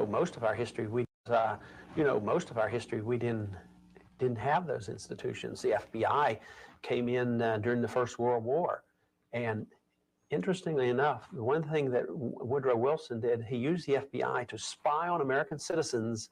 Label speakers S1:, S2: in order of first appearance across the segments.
S1: most of our history we didn't have those institutions. The FBI came in during the First World War, and interestingly enough, one thing that Woodrow Wilson did, he used the FBI to spy on American citizens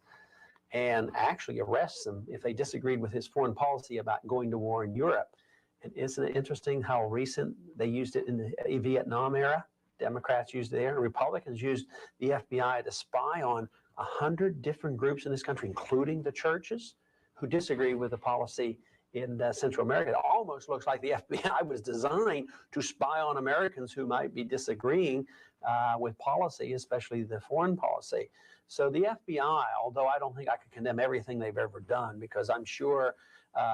S1: and actually arrest them if they disagreed with his foreign policy about going to war in Europe. And isn't it interesting how recent they used it in the Vietnam era? Democrats used it there, and Republicans used the FBI to spy on 100 different groups in this country, including the churches, who disagree with the policy in Central America. It almost looks like the FBI was designed to spy on Americans who might be disagreeing with policy, especially the foreign policy. So the FBI, although I don't think I could condemn everything they've ever done, because I'm sure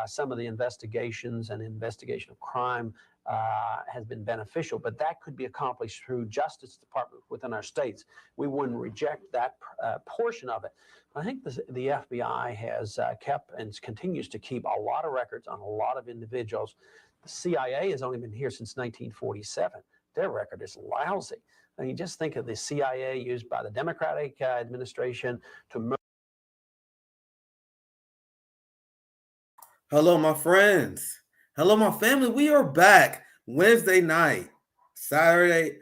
S1: some of the investigations and investigation of crime has been beneficial, but that could be accomplished through Justice Department within our states. We wouldn't reject that portion of it. I think the FBI has kept and continues to keep a lot of records on a lot of individuals. The CIA has only been here since 1947. Their record is lousy. I mean, just think of the CIA used by the Democratic administration to.
S2: Hello, my friends. Hello, my family. We are back Wednesday night, Wednesday,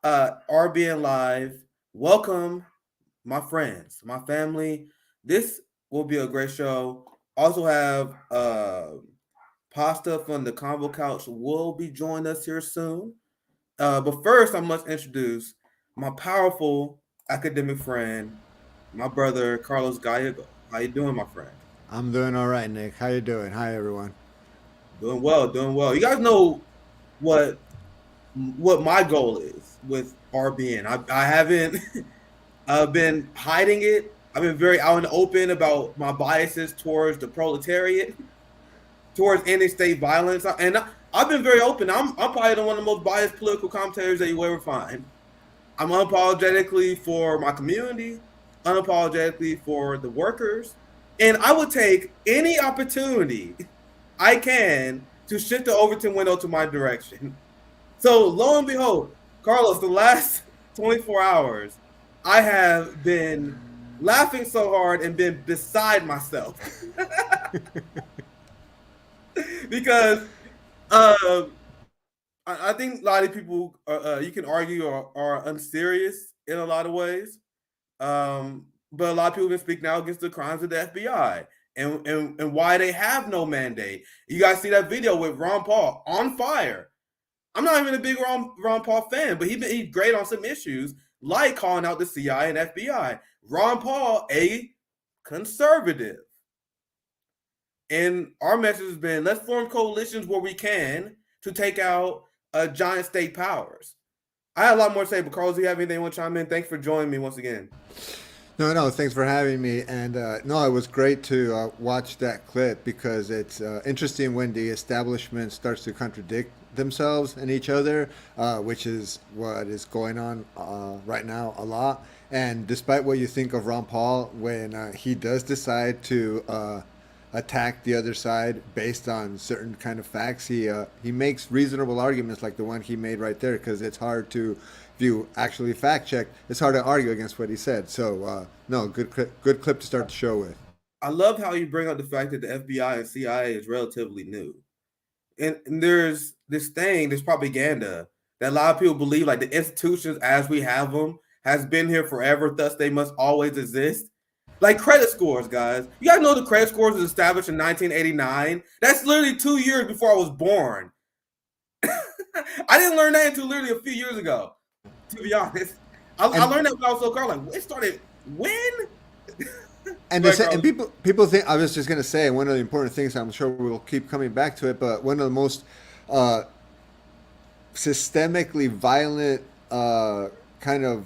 S2: RBN Live. Welcome, my friends, my family. This will be a great show. Also have Pasta from the Convo Couch will be joining us here soon. But first, I must introduce my powerful academic friend, my brother, Carlos Gallego. How you doing, my friend?
S3: I'm doing all right, Nick. How you doing? Hi, everyone.
S2: Doing well, doing well. You guys know what my goal is with RBN. I haven't been hiding it. I've been very out in the open about my biases towards the proletariat, towards ending state violence, and I've been very open. I'm probably one of the most biased political commentators that you will ever find. I'm unapologetically for my community, unapologetically for the workers, and I would take any opportunity I can to shift the Overton window to my direction. So lo and behold, Carlos, the last 24 hours, I have been laughing so hard and been beside myself. Because I think a lot of people, you can argue, are unserious in a lot of ways. But a lot of people have been speaking out against the crimes of the FBI and why they have no mandate. You guys see that video with Ron Paul on fire. I'm not even a big Ron Paul fan, but he's great on some issues, like calling out the CIA and FBI. Ron Paul, a conservative. And our message has been, let's form coalitions where we can to take out giant state powers. I had a lot more to say, but Carlos, do you have anything you want to chime in? Thanks for joining me once again.
S3: No, thanks for having me. And no, it was great to watch that clip because it's interesting when the establishment starts to contradict themselves and each other, which is what is going on right now a lot. And despite what you think of Ron Paul, when he does decide to attack the other side based on certain kind of facts, he makes reasonable arguments like the one he made right there, because it's hard to, if you actually fact check, it's hard to argue against what he said. So no, good clip to start the show with.
S2: I love how you bring up the fact that the FBI and CIA is relatively new. And there's this propaganda that a lot of people believe, like the institutions as we have them has been here forever, thus they must always exist. Like credit scores, guys. You guys know the credit scores was established in 1989? That's literally 2 years before I was born. I didn't learn that until literally a few years ago, to be honest. I learned that when I was so car. Like, it started when?
S3: And people think, I was just going to say, one of the important things, I'm sure we'll keep coming back to it, but one of the most systemically violent kind of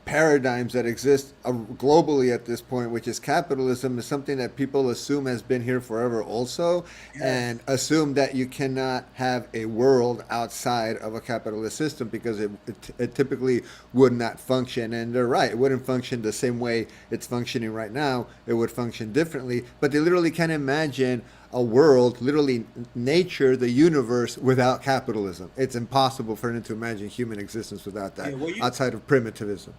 S3: paradigms that exist globally at this point, which is capitalism, is something that people assume has been here forever also, yes. And assume that you cannot have a world outside of a capitalist system because it typically would not function. And they're right, it wouldn't function the same way it's functioning right now. It would function differently, but they literally can't imagine a world, literally nature, the universe, without capitalism. It's impossible for them to imagine human existence without that,
S2: Yeah, well, you
S3: outside of primitivism.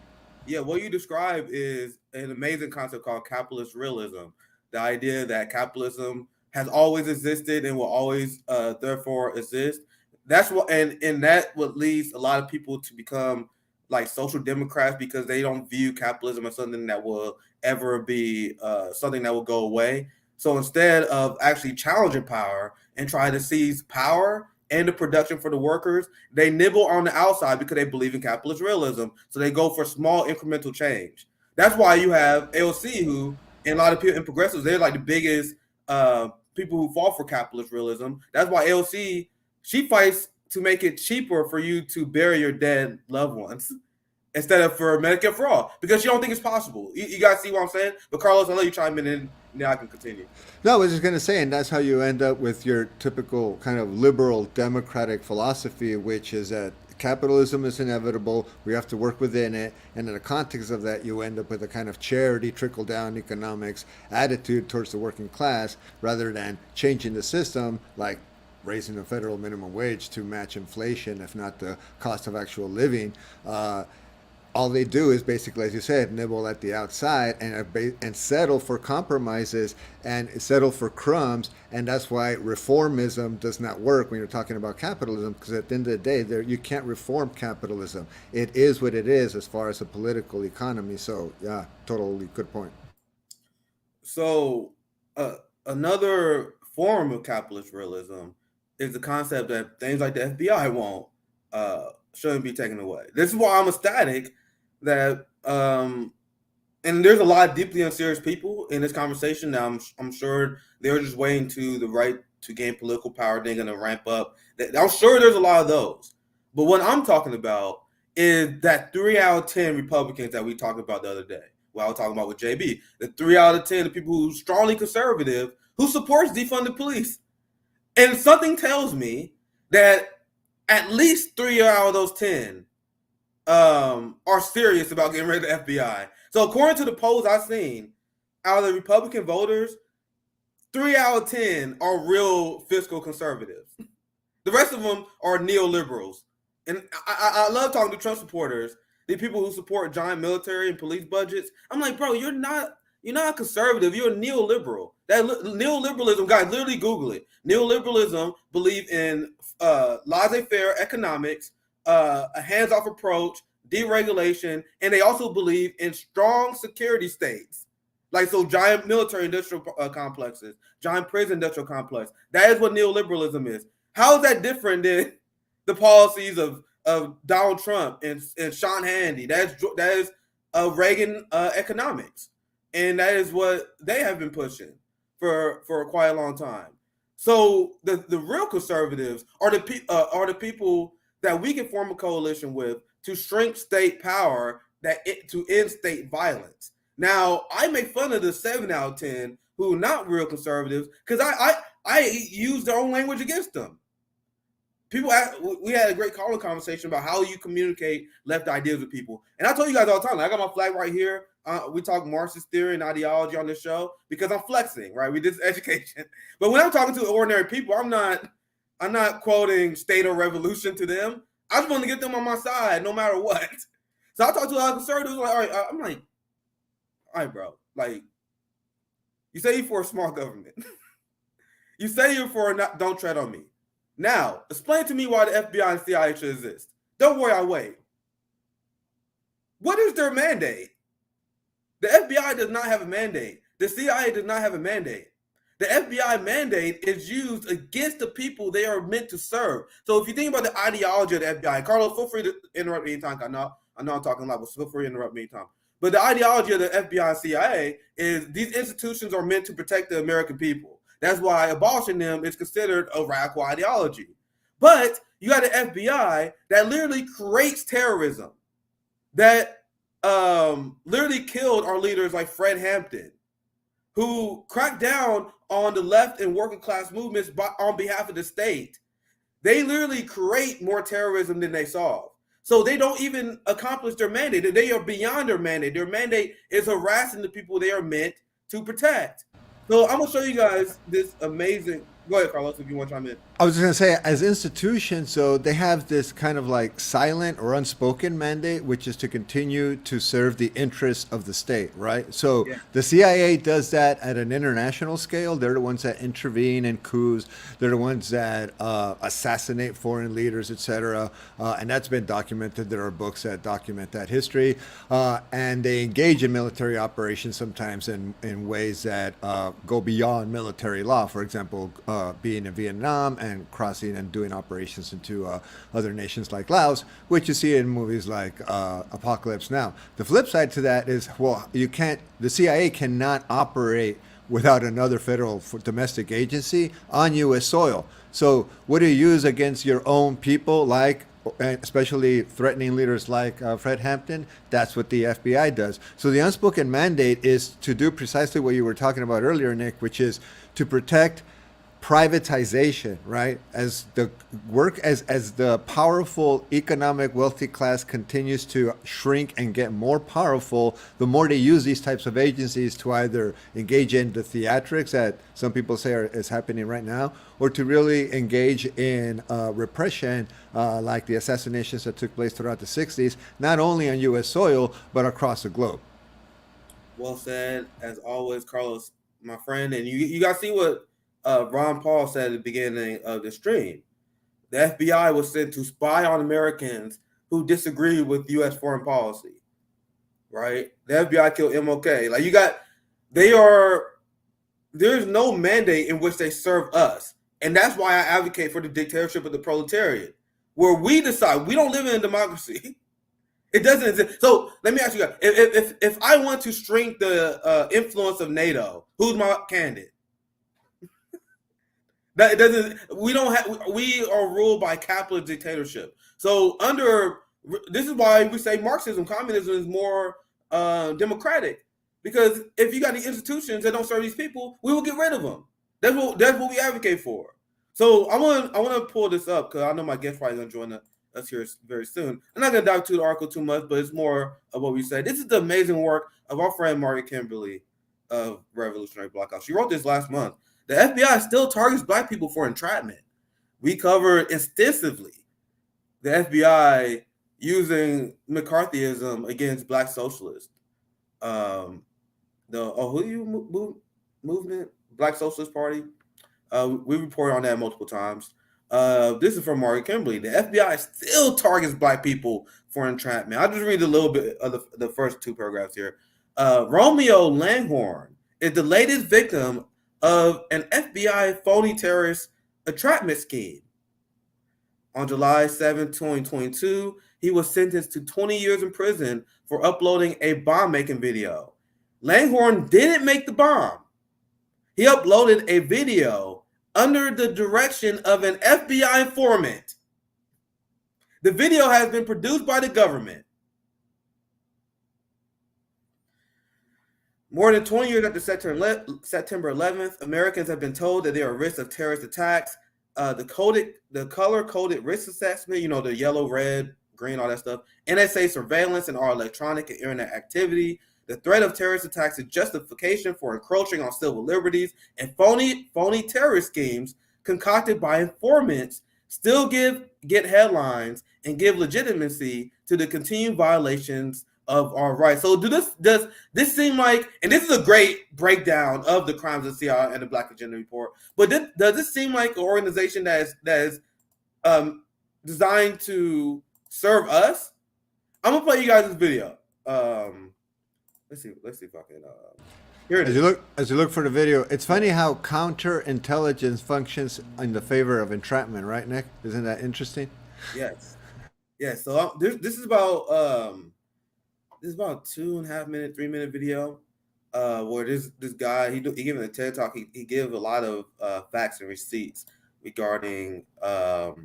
S2: Yeah, what you describe is an amazing concept called capitalist realism. The idea that capitalism has always existed and will always, therefore, exist. That's what, and that what leads a lot of people to become like social democrats because they don't view capitalism as something that will ever be something that will go away. So instead of actually challenging power and trying to seize power and the production for the workers, they nibble on the outside because they believe in capitalist realism. So they go for small incremental change. That's why you have AOC, who, and a lot of people in progressives, they're like the biggest people who fall for capitalist realism. That's why AOC, she fights to make it cheaper for you to bury your dead loved ones instead of for Medicare for all, because you don't think it's possible. You guys see what I'm saying? But Carlos, I'll let you chime in and now I can continue.
S3: No, I was just going to say, and that's how you end up with your typical kind of liberal democratic philosophy, which is that capitalism is inevitable. We have to work within it. And in the context of that, you end up with a kind of charity, trickle down economics attitude towards the working class rather than changing the system, like raising the federal minimum wage to match inflation, if not the cost of actual living. All they do is basically, as you said, nibble at the outside and settle for compromises and settle for crumbs. And that's why reformism does not work when you're talking about capitalism, because at the end of the day, you can't reform capitalism. It is what it is as far as a political economy. So, yeah, totally good point.
S2: So another form of capitalist realism is the concept that things like the FBI won't shouldn't be taken away. This is why I'm ecstatic that and there's a lot of deeply unserious people in this conversation. Now I'm sure they're just waiting to the right to gain political power. They're gonna ramp up. I'm sure there's a lot of those. But what I'm talking about is that 3 out of 10 Republicans that we talked about the other day. Well, I was talking about with JB, the 3 out of 10 the people who are strongly conservative who supports defund the police. And something tells me that at least 3 out of those 10 are serious about getting rid of the FBI. So according to the polls I've seen, out of the Republican voters, 3 out of 10 are real fiscal conservatives. The rest of them are neoliberals. And I love talking to Trump supporters, the people who support giant military and police budgets. I'm like, bro, you're not a conservative. You're a neoliberal. That neoliberalism, guys, literally Google it. Neoliberalism believe in laissez-faire economics, a hands-off approach, deregulation, and they also believe in strong security states. Like, so giant military industrial complexes, giant prison industrial complex. That is what neoliberalism is. How is that different than the policies of Donald Trump and Sean Hannity? That is Reagan economics. And that is what they have been pushing for quite a long time. So the real conservatives are the people that we can form a coalition with to shrink state power, to end state violence. Now, I make fun of the 7 out of 10 who are not real conservatives because I use their own language against them. We had a great calling conversation about how you communicate left ideas with people. And I told you guys all the time, I got my flag right here. We talk Marxist theory and ideology on this show because I'm flexing, right? We did education. But when I'm talking to ordinary people, I'm not quoting State or Revolution to them. I just want to get them on my side no matter what. So I talk to a lot of conservatives, like, all right, I'm like, all right, bro. Like, you say you're for a small government. You say you're for don't tread on me. Now, explain to me why the FBI and CIA should exist. Don't worry, I'll wait. What is their mandate? The FBI does not have a mandate. The CIA does not have a mandate. The FBI mandate is used against the people they are meant to serve. So if you think about the ideology of the FBI, Carlos, feel free to interrupt me anytime. I know I'm talking a lot, but feel free to interrupt me anytime. But the ideology of the FBI and CIA is these institutions are meant to protect the American people. That's why abolishing them is considered a radical ideology. But you got the FBI that literally creates terrorism, that literally killed our leaders like Fred Hampton, who cracked down on the left and working class movements on behalf of the state. They literally create more terrorism than they solve. So they don't even accomplish their mandate. They are beyond their mandate. Their mandate is harassing the people they are meant to protect. So I'm gonna show you guys this amazing. Go ahead, Carlos, if you want to chime in.
S3: I was going to say, as institutions, so they have this kind of like silent or unspoken mandate, which is to continue to serve the interests of the state, right? So
S2: Yeah.
S3: the CIA does that at an international scale. They're the ones that intervene in coups. They're the ones that assassinate foreign leaders, etc. And that's been documented. There are books that document that history. And they engage in military operations sometimes in ways that go beyond military law. For example, being in Vietnam and crossing and doing operations into other nations like Laos, which you see in movies like Apocalypse Now. The flip side to that is, well, the CIA cannot operate without another federal domestic agency on U.S. soil. So what do you use against your own people, like especially threatening leaders like Fred Hampton? That's what the FBI does. So the unspoken mandate is to do precisely what you were talking about earlier, Nick, which is to protect privatization, right? As the powerful economic wealthy class continues to shrink and get more powerful, the more they use these types of agencies to either engage in the theatrics that some people say is happening right now, or to really engage in repression, like the assassinations that took place throughout the 60s, not only on U.S. soil, but across the globe.
S2: Well said, as always, Carlos, my friend. And you guys see what Ron Paul said at the beginning of the stream. The FBI was sent to spy on Americans who disagree with U.S. foreign policy, right? The FBI killed MLK. There's no mandate in which they serve us. And that's why I advocate for the dictatorship of the proletariat, where we decide. We don't live in a democracy. It doesn't exist. So let me ask you guys, if I want to shrink the influence of NATO, who's my candidate? That it doesn't. We don't have. We are ruled by capitalist dictatorship. So this is why we say Marxism, communism is more democratic, because if you got the institutions that don't serve these people, we will get rid of them. That's what we advocate for. So I want to pull this up because I know my guest probably gonna join us here very soon. I'm not gonna dive into the article too much, but it's more of what we said. This is the amazing work of our friend Margaret Kimberly of Revolutionary Blackout. She wrote this last month. The FBI still targets Black people for entrapment. We covered extensively the FBI using McCarthyism against Black socialists. The movement, Black Socialist Party. We reported on that multiple times. This is from Margaret Kimberly. The FBI still targets Black people for entrapment. I'll just read a little bit of the first two paragraphs here. Romeo Langhorne is the latest victim of an FBI phony terrorist entrapment scheme. On July 7, 2022, he was sentenced to 20 years in prison for uploading a bomb-making video. Langhorne didn't make the bomb. He uploaded a video under the direction of an FBI informant. The video has been produced by the government. More than 20 years after September 11th, Americans have been told that they are at risk of terrorist attacks. The color-coded risk assessment, the yellow, red, green, all that stuff, NSA surveillance and our electronic and internet activity, the threat of terrorist attacks is justification for encroaching on civil liberties, and phony terrorist schemes concocted by informants still get headlines and give legitimacy to the continued violations of our rights. So does this seem like, and this is a great breakdown of the crimes of CIA and the Black Agenda Report, but does this seem like an organization that is designed to serve us? I'm gonna play you guys this video. Let's see if I can. Here it is.
S3: As you look for the video, it's funny how counterintelligence functions in the favor of entrapment, right, Nick? Isn't that interesting?
S2: Yes. So this is about 2.5 minute, 3 minute video, where this guy he gave a TED talk. He gave a lot of facts and receipts regarding the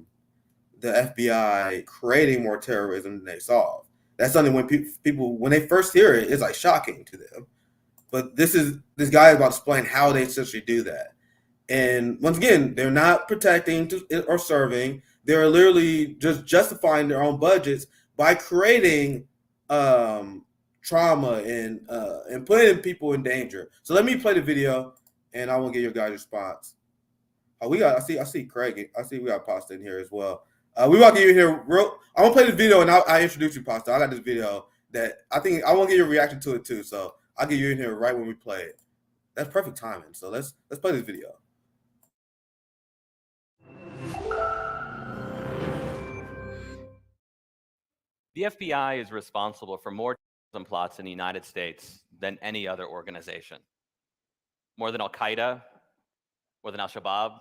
S2: FBI creating more terrorism than they solve. That's something when people when they first hear it, it's like shocking to them. But this guy is about to explain how they essentially do that. And once again, they're not protecting or serving. They're literally just justifying their own budgets by creating trauma and putting people in danger. So let me play the video, and I want to get your guys' response. I see Craig. I see we got Pasta in here as well. We want to get you here. I want to play this video, and I introduce you, Pasta. I got this video that I think I want to get your reaction to it too. So I'll get you in here right when we play it. That's perfect timing. So let's play this video.
S4: The FBI is responsible for more terrorism plots in the United States than any other organization. More than Al-Qaeda, more than Al-Shabaab,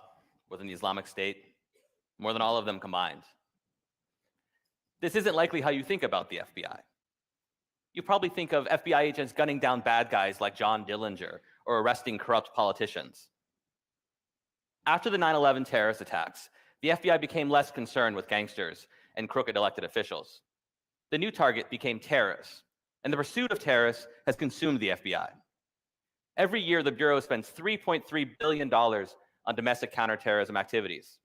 S4: more than the Islamic State, more than all of them combined. This isn't likely how you think about the FBI. You probably think of FBI agents gunning down bad guys like John Dillinger or arresting corrupt politicians. After the 9/11 terrorist attacks, the FBI became less concerned with gangsters and crooked elected officials. The new target became terrorists, and the pursuit of terrorists has consumed the FBI. Every year, the Bureau spends $3.3 billion on domestic counterterrorism activities.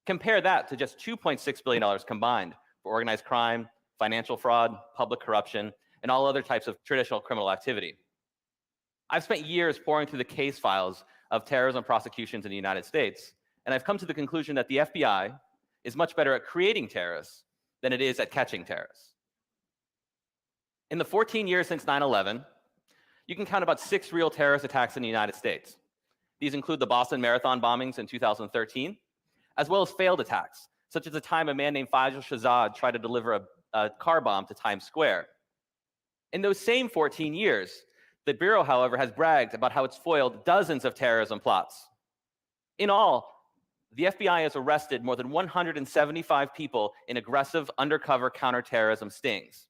S4: Compare that to just $2.6 billion combined for organized crime, financial fraud, public corruption, and all other types of traditional criminal activity. I've spent years poring through the case files of terrorism prosecutions in the United States, and I've come to the conclusion that the FBI is much better at creating terrorists than it is at catching terrorists. In the 14 years since 9/11, you can count about 6 real terrorist attacks in the United States. These include the Boston Marathon bombings in 2013, as well as failed attacks, such as the time a man named Faisal Shahzad tried to deliver a car bomb to Times Square. In those same 14 years, the Bureau, however, has bragged about how it's foiled dozens of terrorism plots. In all, the FBI has arrested more than 175 people in aggressive undercover counterterrorism stings.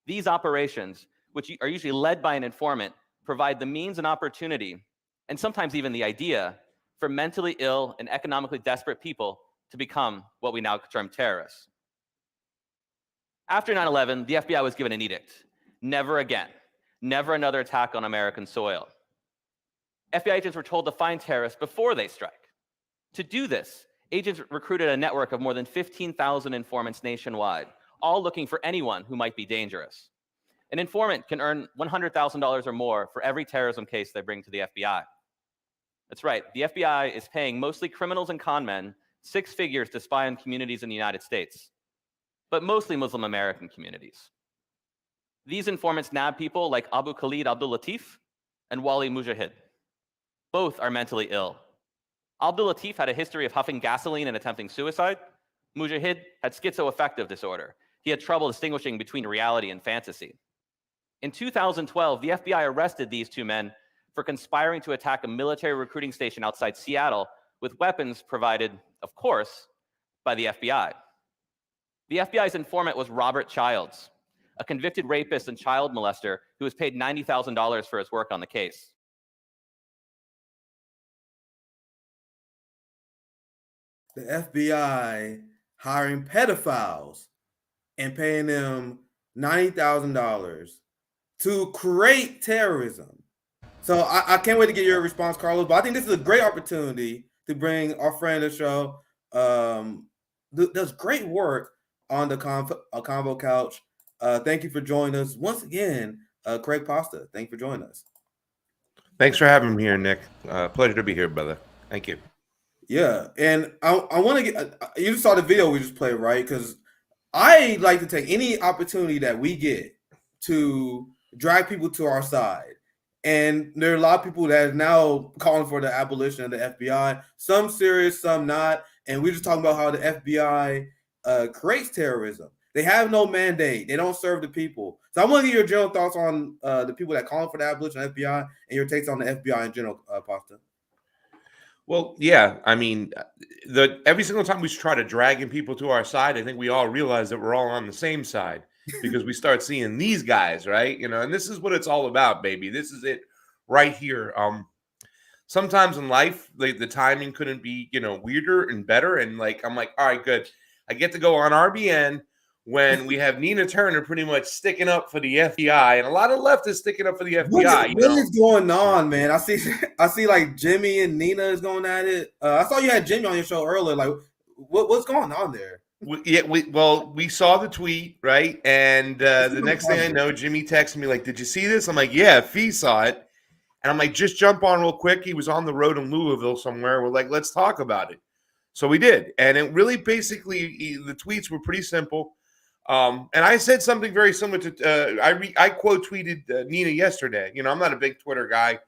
S4: These operations, which are usually led by an informant, provide the means and opportunity, and sometimes even the idea, for mentally ill and economically desperate people to become what we now term terrorists. After 9/11, the FBI was given an edict. Never again. Never another attack on American soil. FBI agents were told to find terrorists before they strike. To do this, agents recruited a network of more than 15,000 informants nationwide, all looking for anyone who might be dangerous. An informant can earn $100,000 or more for every terrorism case they bring to the FBI. That's right, the FBI is paying mostly criminals and con men 6 figures to spy on communities in the United States, but mostly Muslim American communities. These informants nab people like Abu Khalid Abdul Latif and Wali Mujahid. Both are mentally ill. Abdul Latif had a history of huffing gasoline and attempting suicide. Mujahid had schizoaffective disorder. He had trouble distinguishing between reality and fantasy. In 2012, the FBI arrested these 2 men for conspiring to attack a military recruiting station outside Seattle with weapons provided, of course, by the FBI. The FBI's informant was Robert Childs, a convicted rapist and child molester who was paid $90,000 for his work on the case.
S2: The FBI hiring pedophiles and paying them $90,000 to create terrorism. So I can't wait to get your response, Carlos. But I think this is a great opportunity to bring our friend of the show, does great work on the Convo couch. Thank you for joining us once again, Craig Pasta. Thank you for joining us.
S5: Thanks for having me here, Nick. Pleasure to be here, brother. Thank you.
S2: Yeah, and I want to get. You just saw the video we just played, right? Because I like to take any opportunity that we get to drag people to our side. And there are a lot of people that are now calling for the abolition of the FBI. Some serious, some not. And we're just talking about how the FBI creates terrorism. They have no mandate. They don't serve the people. So I want to get your general thoughts on the people that calling for the abolition of the FBI and your takes on the FBI in general, Pasta.
S5: Well, yeah, I mean, every single time we try to drag people to our side, I think we all realize that we're all on the same side because we start seeing these guys, right? You know, and this is what it's all about, baby. This is it right here. Sometimes in life, the timing couldn't be, weirder and better. And I'm like, all right, good. I get to go on RBN when we have Nina Turner pretty much sticking up for the FBI, and a lot of leftists sticking up for the FBI.
S2: What is going on, man? I see like Jimmy and Nina is going at it. I saw you had Jimmy on your show earlier. Like, what's going on there?
S5: We saw the tweet, right? And the next thing I know, Jimmy texted me like, "Did you see this?" I'm like, "Yeah, Fee saw it." And I'm like, just jump on real quick. He was on the road in Louisville somewhere. We're like, let's talk about it. So we did. And it really basically, the tweets were pretty simple. And I said something very similar to, I quote tweeted Nina yesterday. You know, I'm not a big Twitter guy.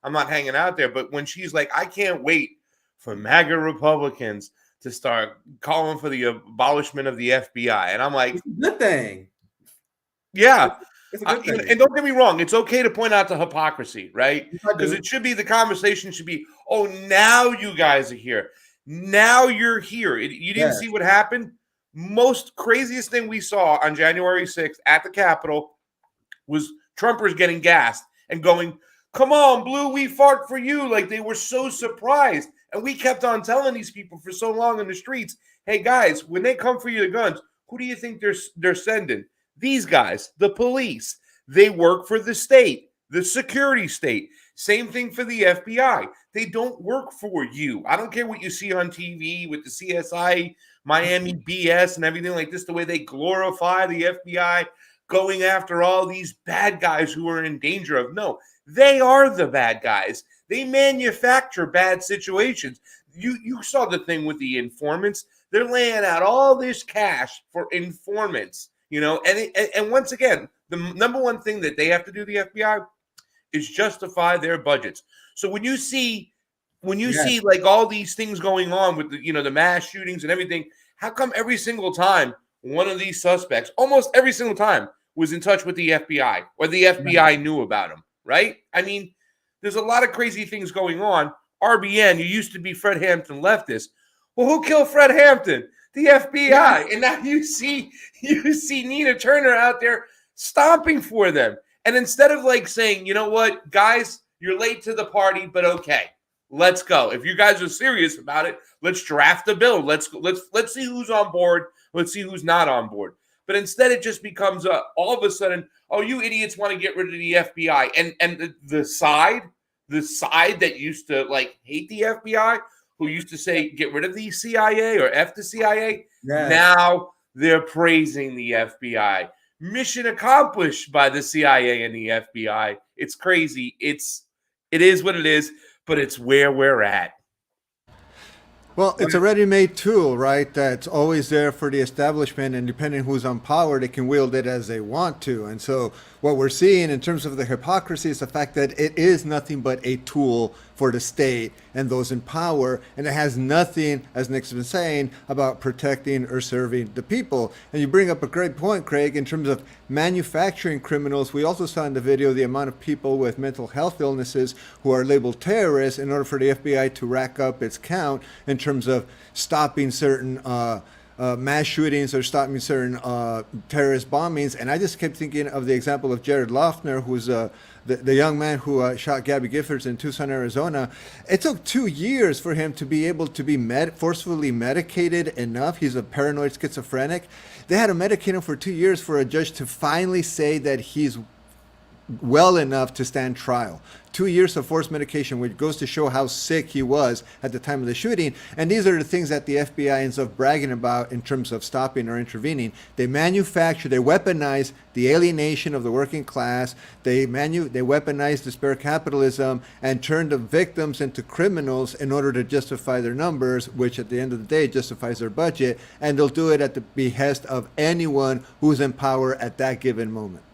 S5: I'm not hanging out there. But when she's like, I can't wait for MAGA Republicans to start calling for the abolishment of the FBI. And I'm like,
S2: It's a good thing.
S5: yeah.
S2: It's a good thing.
S5: And don't get me wrong, it's okay to point out the hypocrisy, right?
S2: Yes, I do.
S5: Because it should be, the conversation should be, oh, now you guys are here. Now you're here. You didn't
S2: Yes.
S5: see what happened? Most craziest thing we saw on January 6th at the Capitol was Trumpers getting gassed and going, come on, Blue, we fought for you. Like, they were so surprised. And we kept on telling these people for so long in the streets, hey, guys, when they come for your guns, who do you think they're sending? These guys, the police. They work for the state, the security state. Same thing for the FBI. They don't work for you. I don't care what you see on TV with the CSI, Miami BS and everything like this, the way they glorify the FBI going after all these bad guys who are in danger of. No, they are the bad guys. They manufacture bad situations. You saw the thing with the informants. They're laying out all this cash for informants, you know, and once again, the number one thing that they have to do, the FBI, is justify their budgets. So when you see like all these things going on with the, you know, the mass shootings and everything, how come every single time one of these suspects, almost every single time, was in touch with the FBI or the FBI knew about him, right? I mean, there's a lot of crazy things going on. RBN, you used to be Fred Hampton leftist. Well, who killed Fred Hampton? The FBI. And now you see Nina Turner out there stomping for them. And instead of like saying, you know what, guys, you're late to the party, but okay, let's go. If you guys are serious about it, let's draft a bill. Let's see who's on board. Let's see who's not on board. But instead, it just becomes all of a sudden, oh, you idiots want to get rid of the FBI, and the side that used to like hate the FBI, who used to say get rid of the CIA or F the CIA, now they're praising the FBI. Mission accomplished by the CIA and the FBI. It's crazy. It is what it is, but it's where we're at.
S3: Well, it's a ready-made tool, right? That's always there for the establishment, and depending who's on power, they can wield it as they want to. And so what we're seeing in terms of the hypocrisy is the fact that it is nothing but a tool for the state and those in power, and it has nothing, as Nick's been saying, about protecting or serving the people. And you bring up a great point, Craig, in terms of manufacturing criminals. We also saw in the video the amount of people with mental health illnesses who are labeled terrorists in order for the FBI to rack up its count in terms of stopping certain mass shootings or stopping certain terrorist bombings. And I just kept thinking of the example of Jared Loughner, who's the young man who shot Gabby Giffords in Tucson, Arizona. It took 2 years for him to be able to be forcefully medicated enough. He's a paranoid schizophrenic. They had to medicate him for 2 years for a judge to finally say that he's well enough to stand trial. 2 years of forced medication, which goes to show how sick he was at the time of the shooting. And these are the things that the FBI ends up bragging about in terms of stopping or intervening. They manufacture, they weaponize the alienation of the working class. They weaponize despair capitalism and turn the victims into criminals in order to justify their numbers, which at the end of the day justifies their budget. And they'll do it at the behest of anyone who's in power at that given moment.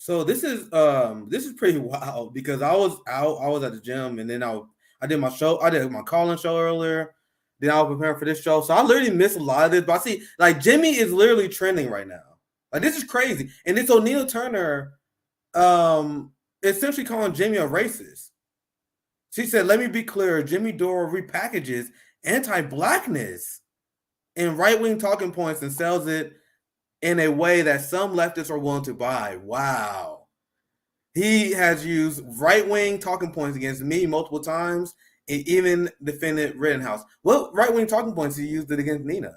S2: So this is pretty wild because I was at the gym, and then I did my show. I did my call-in show earlier. Then I was preparing for this show. So I literally missed a lot of this. But I see, like, Jimmy is literally trending right now. Like, this is crazy. And then so Nina Turner essentially calling Jimmy a racist. She said, let me be clear, Jimmy Dore repackages anti-blackness in right-wing talking points and sells it in a way that some leftists are willing to buy. Wow. He has used right-wing talking points against me multiple times and even defended Rittenhouse. What right-wing talking points he used it against Nina?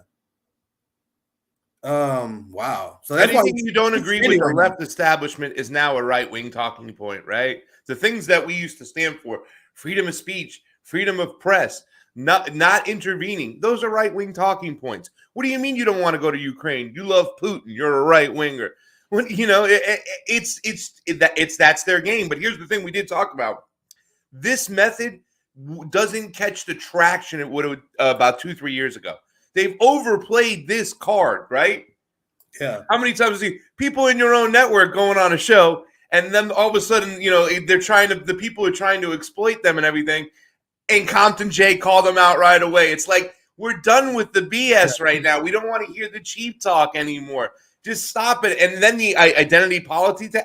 S2: Wow. So that's
S5: anything you don't agree with the left establishment is now a right-wing talking point, right? The things that we used to stand for, freedom of speech, freedom of press, not intervening, those are right-wing talking points. What do you mean you don't want to go to Ukraine? You love Putin. You're a right-winger. Well, you know, that's their game. But here's the thing we did talk about. this method doesn't catch the traction it would have about 2-3 years ago. They've overplayed this card, right?
S2: Yeah.
S5: How many times see people in your own network going on a show, and then all of a sudden, the people are trying to exploit them and everything, and Compton J called them out right away. It's like, we're done with the BS right now. We don't want to hear the cheap talk anymore. Just stop it. And then the identity politics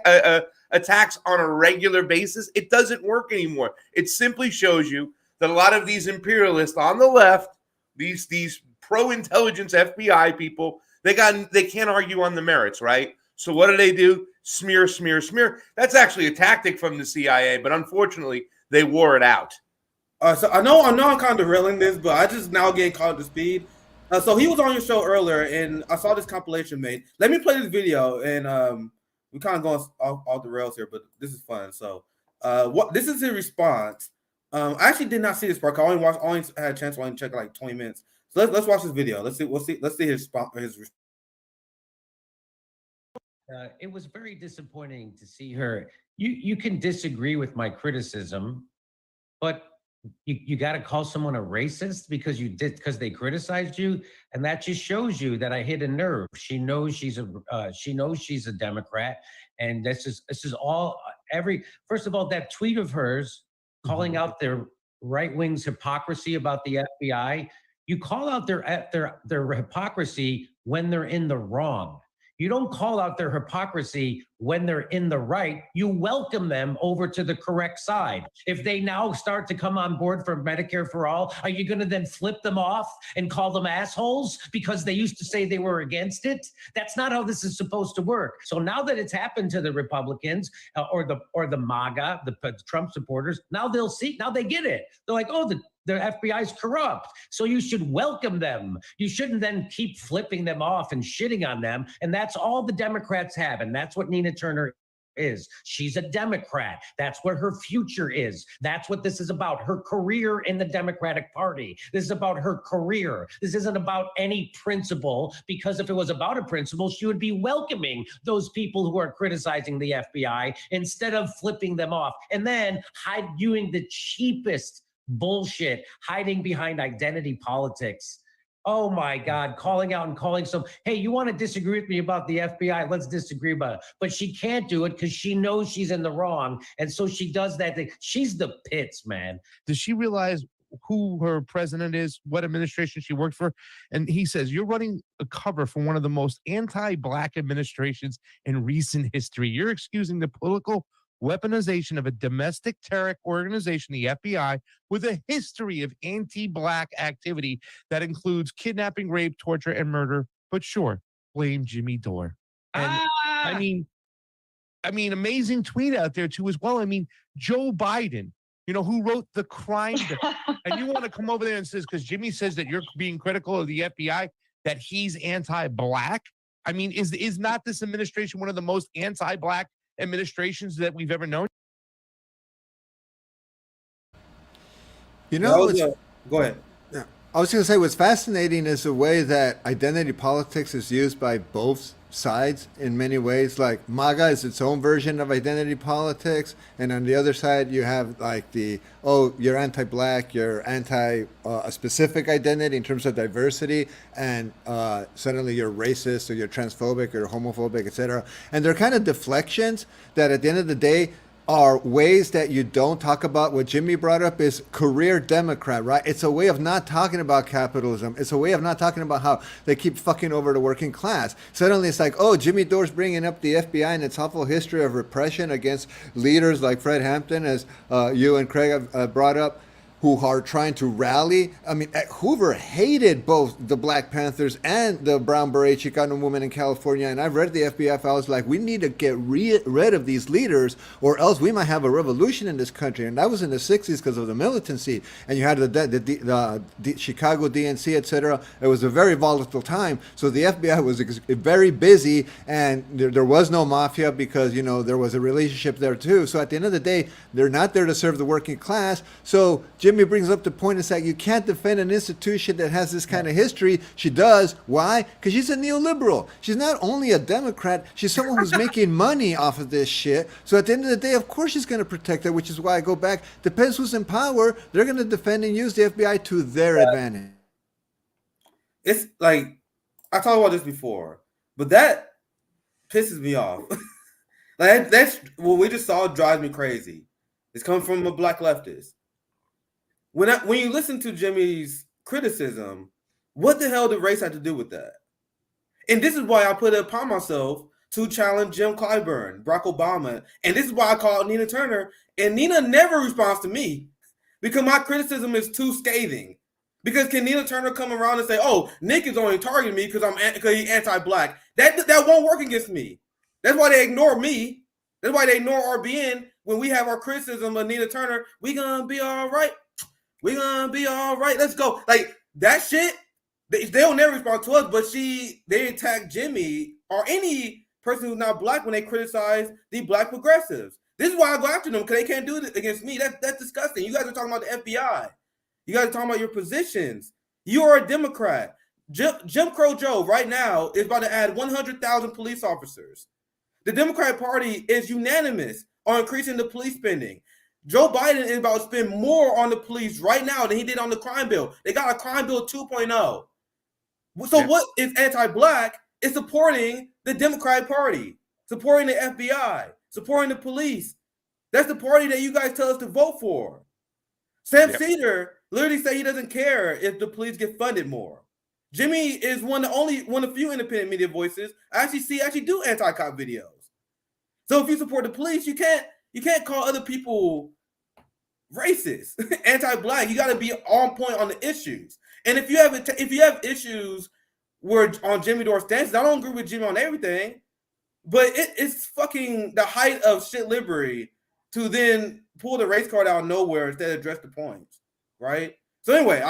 S5: attacks on a regular basis, it doesn't work anymore. It simply shows you that a lot of these imperialists on the left, these pro-intelligence FBI people, they can't argue on the merits, right? So what do? Smear, smear, smear. That's actually a tactic from the CIA, but unfortunately, they wore it out.
S2: So I know I'm kind of derailing this, but I just now getting caught up to speed. So he was on your show earlier, and I saw this compilation made. Let me play this video, and we're kind of going off the rails here, but this is fun. So, this is his response. I actually did not see this part. I only had a chance to check like 20 minutes. So let's watch this video. Let's see his response.
S6: It was very disappointing to see her. You can disagree with my criticism, but you got to call someone a racist because they criticized you, and that just shows you that I hit a nerve. She knows she's a Democrat, and this is all first of all, that tweet of hers calling out their right wing's hypocrisy about the FBI. You call out their hypocrisy when they're in the wrong. You don't call out their hypocrisy when they're in the right. You welcome them over to the correct side. If they now start to come on board for Medicare for all, are you going to then flip them off and call them assholes because they used to say they were against it? That's not how this is supposed to work. So now that it's happened to the Republicans or the MAGA, the Trump supporters, now they get it. They're like, oh, the FBI is corrupt. So you should welcome them. You shouldn't then keep flipping them off and shitting on them. And that's all the Democrats have. And that's what Nina Turner is. She's a Democrat. That's what her future is. That's what this is about. Her career in the Democratic Party. This is about her career. This isn't about any principle, because if it was about a principle, she would be welcoming those people who are criticizing the FBI instead of flipping them off and then doing the cheapest bullshit, hiding behind identity politics. Oh my God, calling out and calling hey, you want to disagree with me about the FBI? Let's disagree about it. But she can't do it because she knows she's in the wrong. And so she does that thing. She's the pits, man.
S7: Does she realize who her president is, what administration she worked for? And he says, you're running a cover for one of the most anti-Black administrations in recent history. You're excusing the political weaponization of a domestic terror organization, the FBI, with a history of anti-Black activity that includes kidnapping, rape, torture, and murder. But sure, blame Jimmy Dore. And I mean, amazing tweet out there too as well. I mean, Joe Biden, who wrote the crime bill, and you want to come over there and says, because Jimmy says that you're being critical of the FBI, that he's anti-Black. I mean, is not this administration one of the most anti-Black administrations that we've ever known?
S2: Go ahead.
S3: Yeah, I was going to say what's fascinating is the way that identity politics is used by both sides in many ways. Like MAGA is its own version of identity politics, and on the other side you have like you're anti-Black, you're anti a specific identity in terms of diversity, and suddenly you're racist or you're transphobic or homophobic, etc. And they're kind of deflections that at the end of the day are ways that you don't talk about what Jimmy brought up is career Democrat, right? It's a way of not talking about capitalism. It's a way of not talking about how they keep fucking over the working class. Suddenly it's like, oh, Jimmy Dore's bringing up the FBI and its awful history of repression against leaders like Fred Hampton, as you and Craig have brought up, who are trying to rally. I mean, Hoover hated both the Black Panthers and the Brown Beret Chicano movement in California. And I've read the FBI files like, we need to get rid of these leaders or else we might have a revolution in this country. And that was in the 60s because of the militancy. And you had the Chicago DNC, etc. It was a very volatile time. So the FBI was very busy, and there was no mafia because, there was a relationship there too. So at the end of the day, they're not there to serve the working class. So Jimmy brings up the point, it's like you can't defend an institution that has this kind of history. She does. Why? Because she's a neoliberal. She's not only a Democrat, she's someone who's making money off of this shit. So at the end of the day, of course she's going to protect it, which is why I go back. Depends who's in power. They're going to defend and use the FBI to their advantage.
S2: It's like, I talked about this before, but that pisses me off. Like that's what we just saw drives me crazy. It's coming from a black leftist. When you listen to Jimmy's criticism, what the hell did race have to do with that? And this is why I put it upon myself to challenge Jim Clyburn, Barack Obama, and this is why I call out Nina Turner. And Nina never responds to me because my criticism is too scathing. Because can Nina Turner come around and say, "Oh, Nick is only targeting me because he's anti-black"? That won't work against me. That's why they ignore me. That's why they ignore RBN when we have our criticism of Nina Turner. We gonna be all right. We gonna be all right. Let's go. Like that shit. They'll never respond to us, but they attack Jimmy or any person who's not black when they criticize the black progressives. This is why I go after them because they can't do it against me. That's disgusting. You guys are talking about the FBI. You guys are talking about your positions. You are a Democrat. Jim Crow Joe right now is about to add 100,000 police officers. The Democratic Party is unanimous on increasing the police spending. Joe Biden is about to spend more on the police right now than he did on the crime bill. They got a crime bill 2.0. So what is anti-black is supporting the Democratic Party, supporting the FBI, supporting the police. That's the party that you guys tell us to vote for. Sam Cedar literally said he doesn't care if the police get funded more. Jimmy is one of the few independent media voices I actually do anti-cop videos. So if you support the police, you can't call other people racist, anti-black. You got to be on point on the issues. And if you have issues where on Jimmy Dore's stances, I don't agree with Jimmy on everything, but it's fucking the height of shit liberty to then pull the race card out of nowhere instead of address the points, right? So anyway,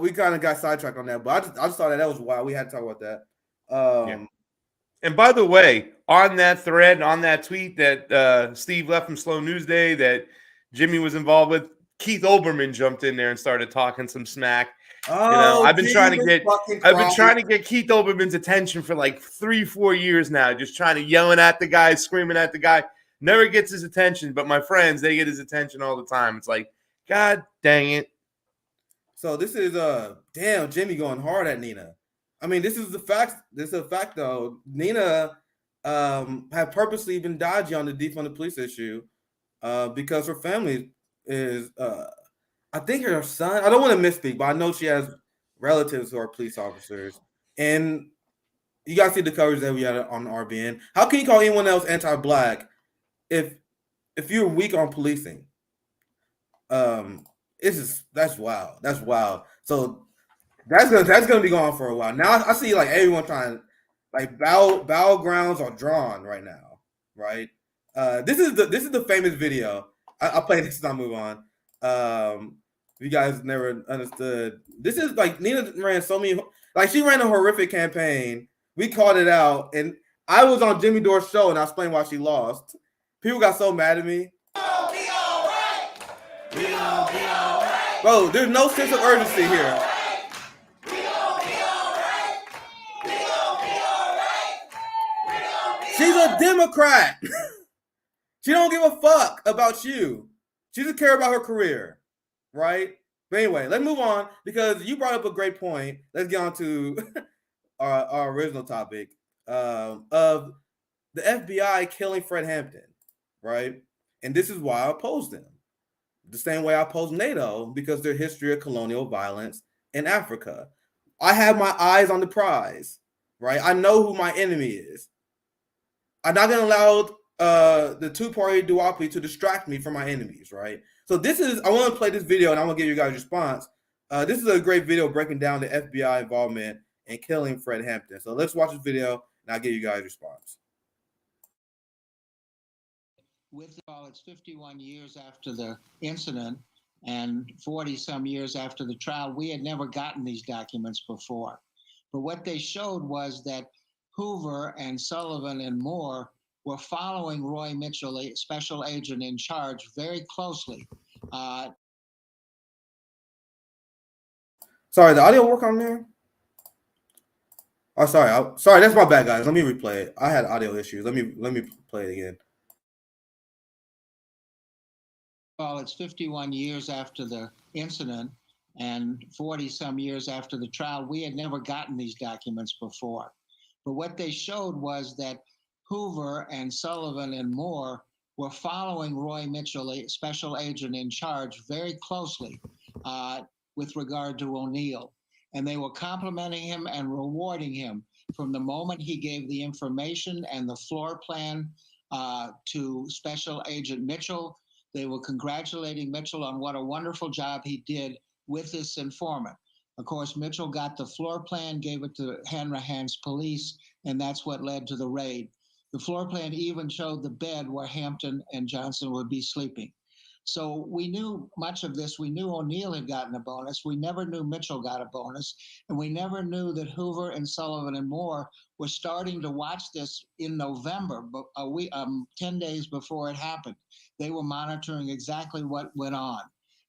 S2: we kind of got sidetracked on that, but I just thought that was wild. We had to talk about that.
S5: And by the way, on that thread, on that tweet that Steve left from Slow News Day that Jimmy was involved with, Keith Olbermann jumped in there and started talking some smack. I've been trying to get Keith Olbermann's attention for like 3-4 years now, just trying to yelling at the guy, screaming at the guy. Never gets his attention, but my friends, they get his attention all the time. It's like, God dang it.
S2: So this is damn Jimmy going hard at Nina. I mean, this is the fact. This is a fact, though. Nina had purposely been dodgy on the defund the police issue because her family is, I think her son. I don't want to misspeak, but I know she has relatives who are police officers. And you guys see the coverage that we had on RBN. How can you call anyone else anti-black if you're weak on policing? That's wild. That's wild. So that's gonna be going for a while. Now I see like everyone trying, like battlegrounds are drawn right now, right? This is the famous video. I'll play this and I'll move on. If you guys never understood, this is like Nina ran so many, like she ran a horrific campaign. We called it out, and I was on Jimmy Dore's show and I explained why she lost. People got so mad at me. Bro, there's no sense of urgency here. She's a Democrat. She don't give a fuck about you. She just care about her career, right? But anyway, let's move on because you brought up a great point. Let's get on to our original topic of the FBI killing Fred Hampton, right? And this is why I opposed them. The same way I oppose NATO because their history of colonial violence in Africa. I have my eyes on the prize, right? I know who my enemy is. I'm not going to allow the two-party duopoly to distract me from my enemies, right? So I want to play this video and I'm going to give you guys a response. This is a great video breaking down the FBI involvement in killing Fred Hampton. So let's watch this video and I'll give you guys a response.
S8: It's 51 years after the incident and 40 some years after the trial. We had never gotten these documents before. But what they showed was that Hoover and Sullivan and Moore were following Roy Mitchell, a special agent in charge, very closely.
S2: Sorry, the audio work on there? Oh, sorry. Sorry, that's my bad, guys. Let me replay it. I had audio issues. Let me play it again.
S8: Well, it's 51 years after the incident and 40 some years after the trial. We had never gotten these documents before. But what they showed was that Hoover and Sullivan and Moore were following Roy Mitchell, a special agent in charge, very closely with regard to O'Neill. And they were complimenting him and rewarding him from the moment he gave the information and the floor plan to Special Agent Mitchell. They were congratulating Mitchell on what a wonderful job he did with this informant. Of course, Mitchell got the floor plan, gave it to Hanrahan's police, and that's what led to the raid. The floor plan even showed the bed where Hampton and Johnson would be sleeping. So we knew much of this. We knew O'Neill had gotten a bonus. We never knew Mitchell got a bonus. And we never knew that Hoover and Sullivan and Moore were starting to watch this in November, but 10 days before it happened. They were monitoring exactly what went on.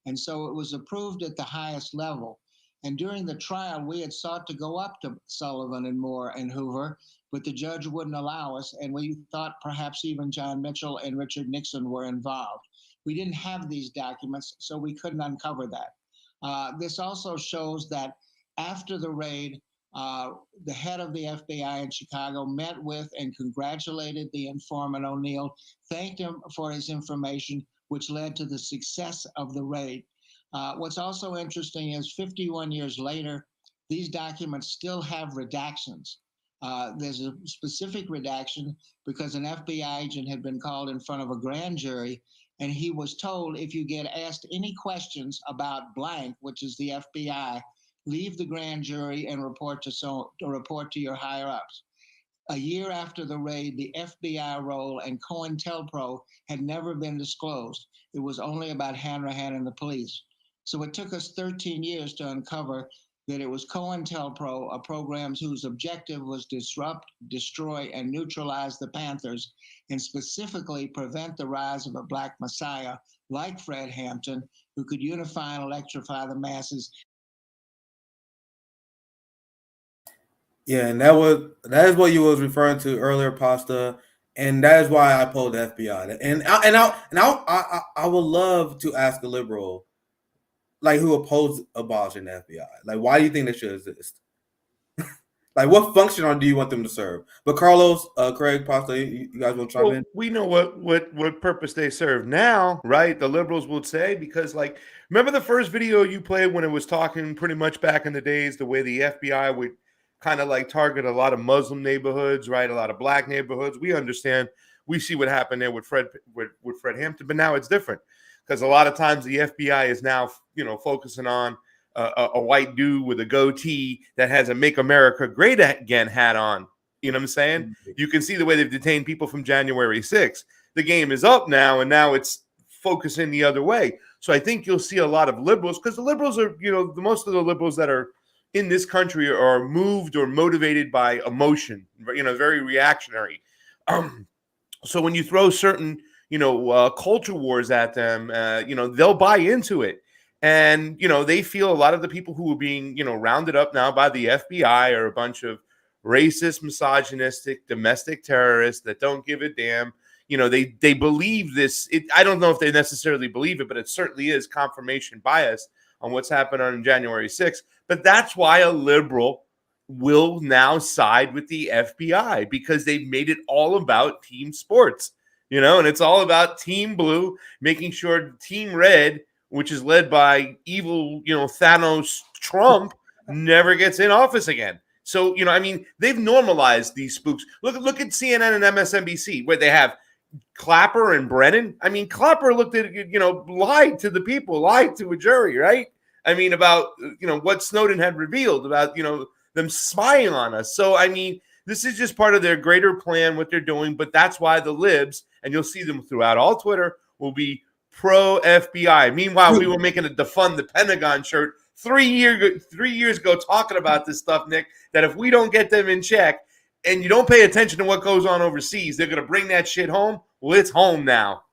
S8: And so it was approved at the highest level. And during the trial, we had sought to go up to Sullivan and Moore and Hoover, but the judge wouldn't allow us. And we thought perhaps even John Mitchell and Richard Nixon were involved. We didn't have these documents, so we couldn't uncover that. This also shows that after the raid, the head of the FBI in Chicago met with and congratulated the informant O'Neill, thanked him for his information, which led to the success of the raid. What's also interesting is 51 years later, these documents still have redactions. There's a specific redaction because an FBI agent had been called in front of a grand jury, and he was told, if you get asked any questions about blank, which is the FBI, leave the grand jury and report to your higher ups. A year after the raid, the FBI role and COINTELPRO had never been disclosed. It was only about Hanrahan and the police. So it took us 13 years to uncover that it was COINTELPRO, a program whose objective was disrupt, destroy, and neutralize the Panthers, and specifically prevent the rise of a black messiah like Fred Hampton, who could unify and electrify the masses.
S2: Yeah, and that is what you was referring to earlier, Pasta, and that is why I pulled the FBI. And I would love to ask a liberal, like, who opposed abolishing the FBI, like, why do you think they should exist? Like, what function do you want them to serve? But Carlos, Craig, Pasta, you guys will chime in?
S5: We know what purpose they serve now, right? The liberals would say, because, like, remember the first video you played when it was talking pretty much back in the days, the way the FBI would kind of like target a lot of Muslim neighborhoods, right? A lot of black neighborhoods. We understand. We see what happened there with Fred Hampton, but now it's different because a lot of times the FBI is now, focusing on a white dude with a goatee that has a "Make America Great Again" hat on. You know what I'm saying? Mm-hmm. You can see the way they've detained people from January 6th. The game is up now, and now it's focusing the other way. So I think you'll see a lot of liberals, because the liberals are, most of the liberals that are in this country are moved or motivated by emotion, very reactionary. So when you throw certain, culture wars at them, they'll buy into it. And, they feel a lot of the people who are being, rounded up now by the FBI are a bunch of racist, misogynistic, domestic terrorists that don't give a damn. They believe this. I don't know if they necessarily believe it, but it certainly is confirmation bias on what's happened on January 6th. But that's why a liberal will now side with the FBI, because they've made it all about team sports, and it's all about Team Blue, making sure Team Red, which is led by evil, Thanos Trump, never gets in office again. So, they've normalized these spooks. Look at CNN and MSNBC, where they have Clapper and Brennan. Clapper looked at, lied to the people, lied to a jury, right? About, what Snowden had revealed about, them spying on us. So, this is just part of their greater plan, what they're doing. But that's why the libs, and you'll see them throughout all Twitter, will be pro FBI. Meanwhile, we were making a defund the Pentagon shirt 3 years ago talking about this stuff, Nick, that if we don't get them in check and you don't pay attention to what goes on overseas, they're going to bring that shit home. Well, it's home now.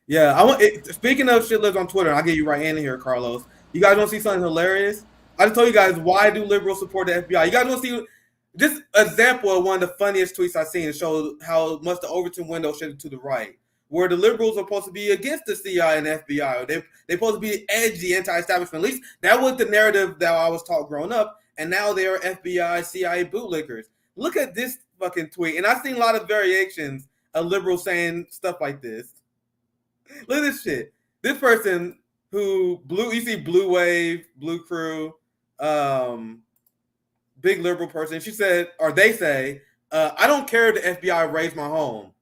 S2: Yeah, speaking of shit lives on Twitter, I'll get you right in here, Carlos. You guys want to see something hilarious? I just told you guys, why do liberals support the FBI? You guys want to see this example of one of the funniest tweets I've seen to show how much the Overton window shifted to the right, where the liberals are supposed to be against the CIA and FBI. They're supposed to be edgy, anti-establishment. At least that was the narrative that I was taught growing up. And now they are FBI, CIA bootlickers. Look at this fucking tweet. And I've seen a lot of variations of liberals saying stuff like this. Look at this shit. This person who you see Blue Wave, Blue Crew, big liberal person. She said, or they say, I don't care if the FBI raised my home.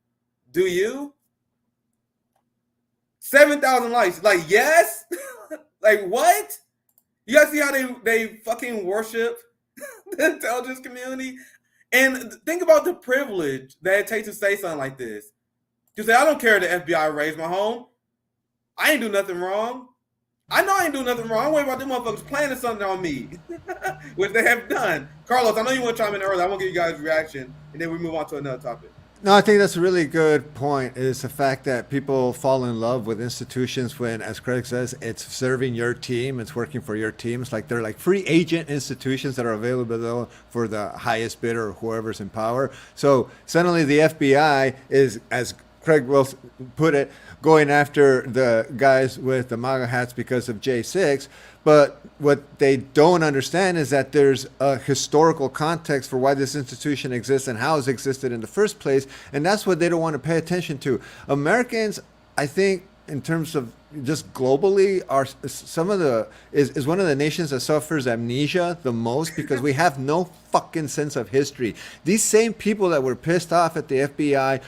S2: Do you? 7,000 likes. Like, yes? Like, what? You guys see how they fucking worship the intelligence community? And think about the privilege that it takes to say something like this. To say, I don't care if the FBI raised my home. I ain't do nothing wrong. I know I ain't do nothing wrong. I'm worried about them motherfuckers planning something on me, which they have done. Carlos, I know you want to chime in early. I want to give you guys a reaction, and then we move on to another topic.
S3: No, I think that's a really good point, is the fact that people fall in love with institutions when, as Craig says, it's serving your team, it's working for your team. It's like they're like free agent institutions that are available for the highest bidder or whoever's in power. So suddenly the FBI is, as Craig Wilson put it, going after the guys with the MAGA hats because of J6. But what they don't understand is that there's a historical context for why this institution exists and how it's existed in the first place. And that's what they don't want to pay attention to. Americans, I think, in terms of just globally, are is one of the nations that suffers amnesia the most, because we have no fucking sense of history. These same people that were pissed off at the FBI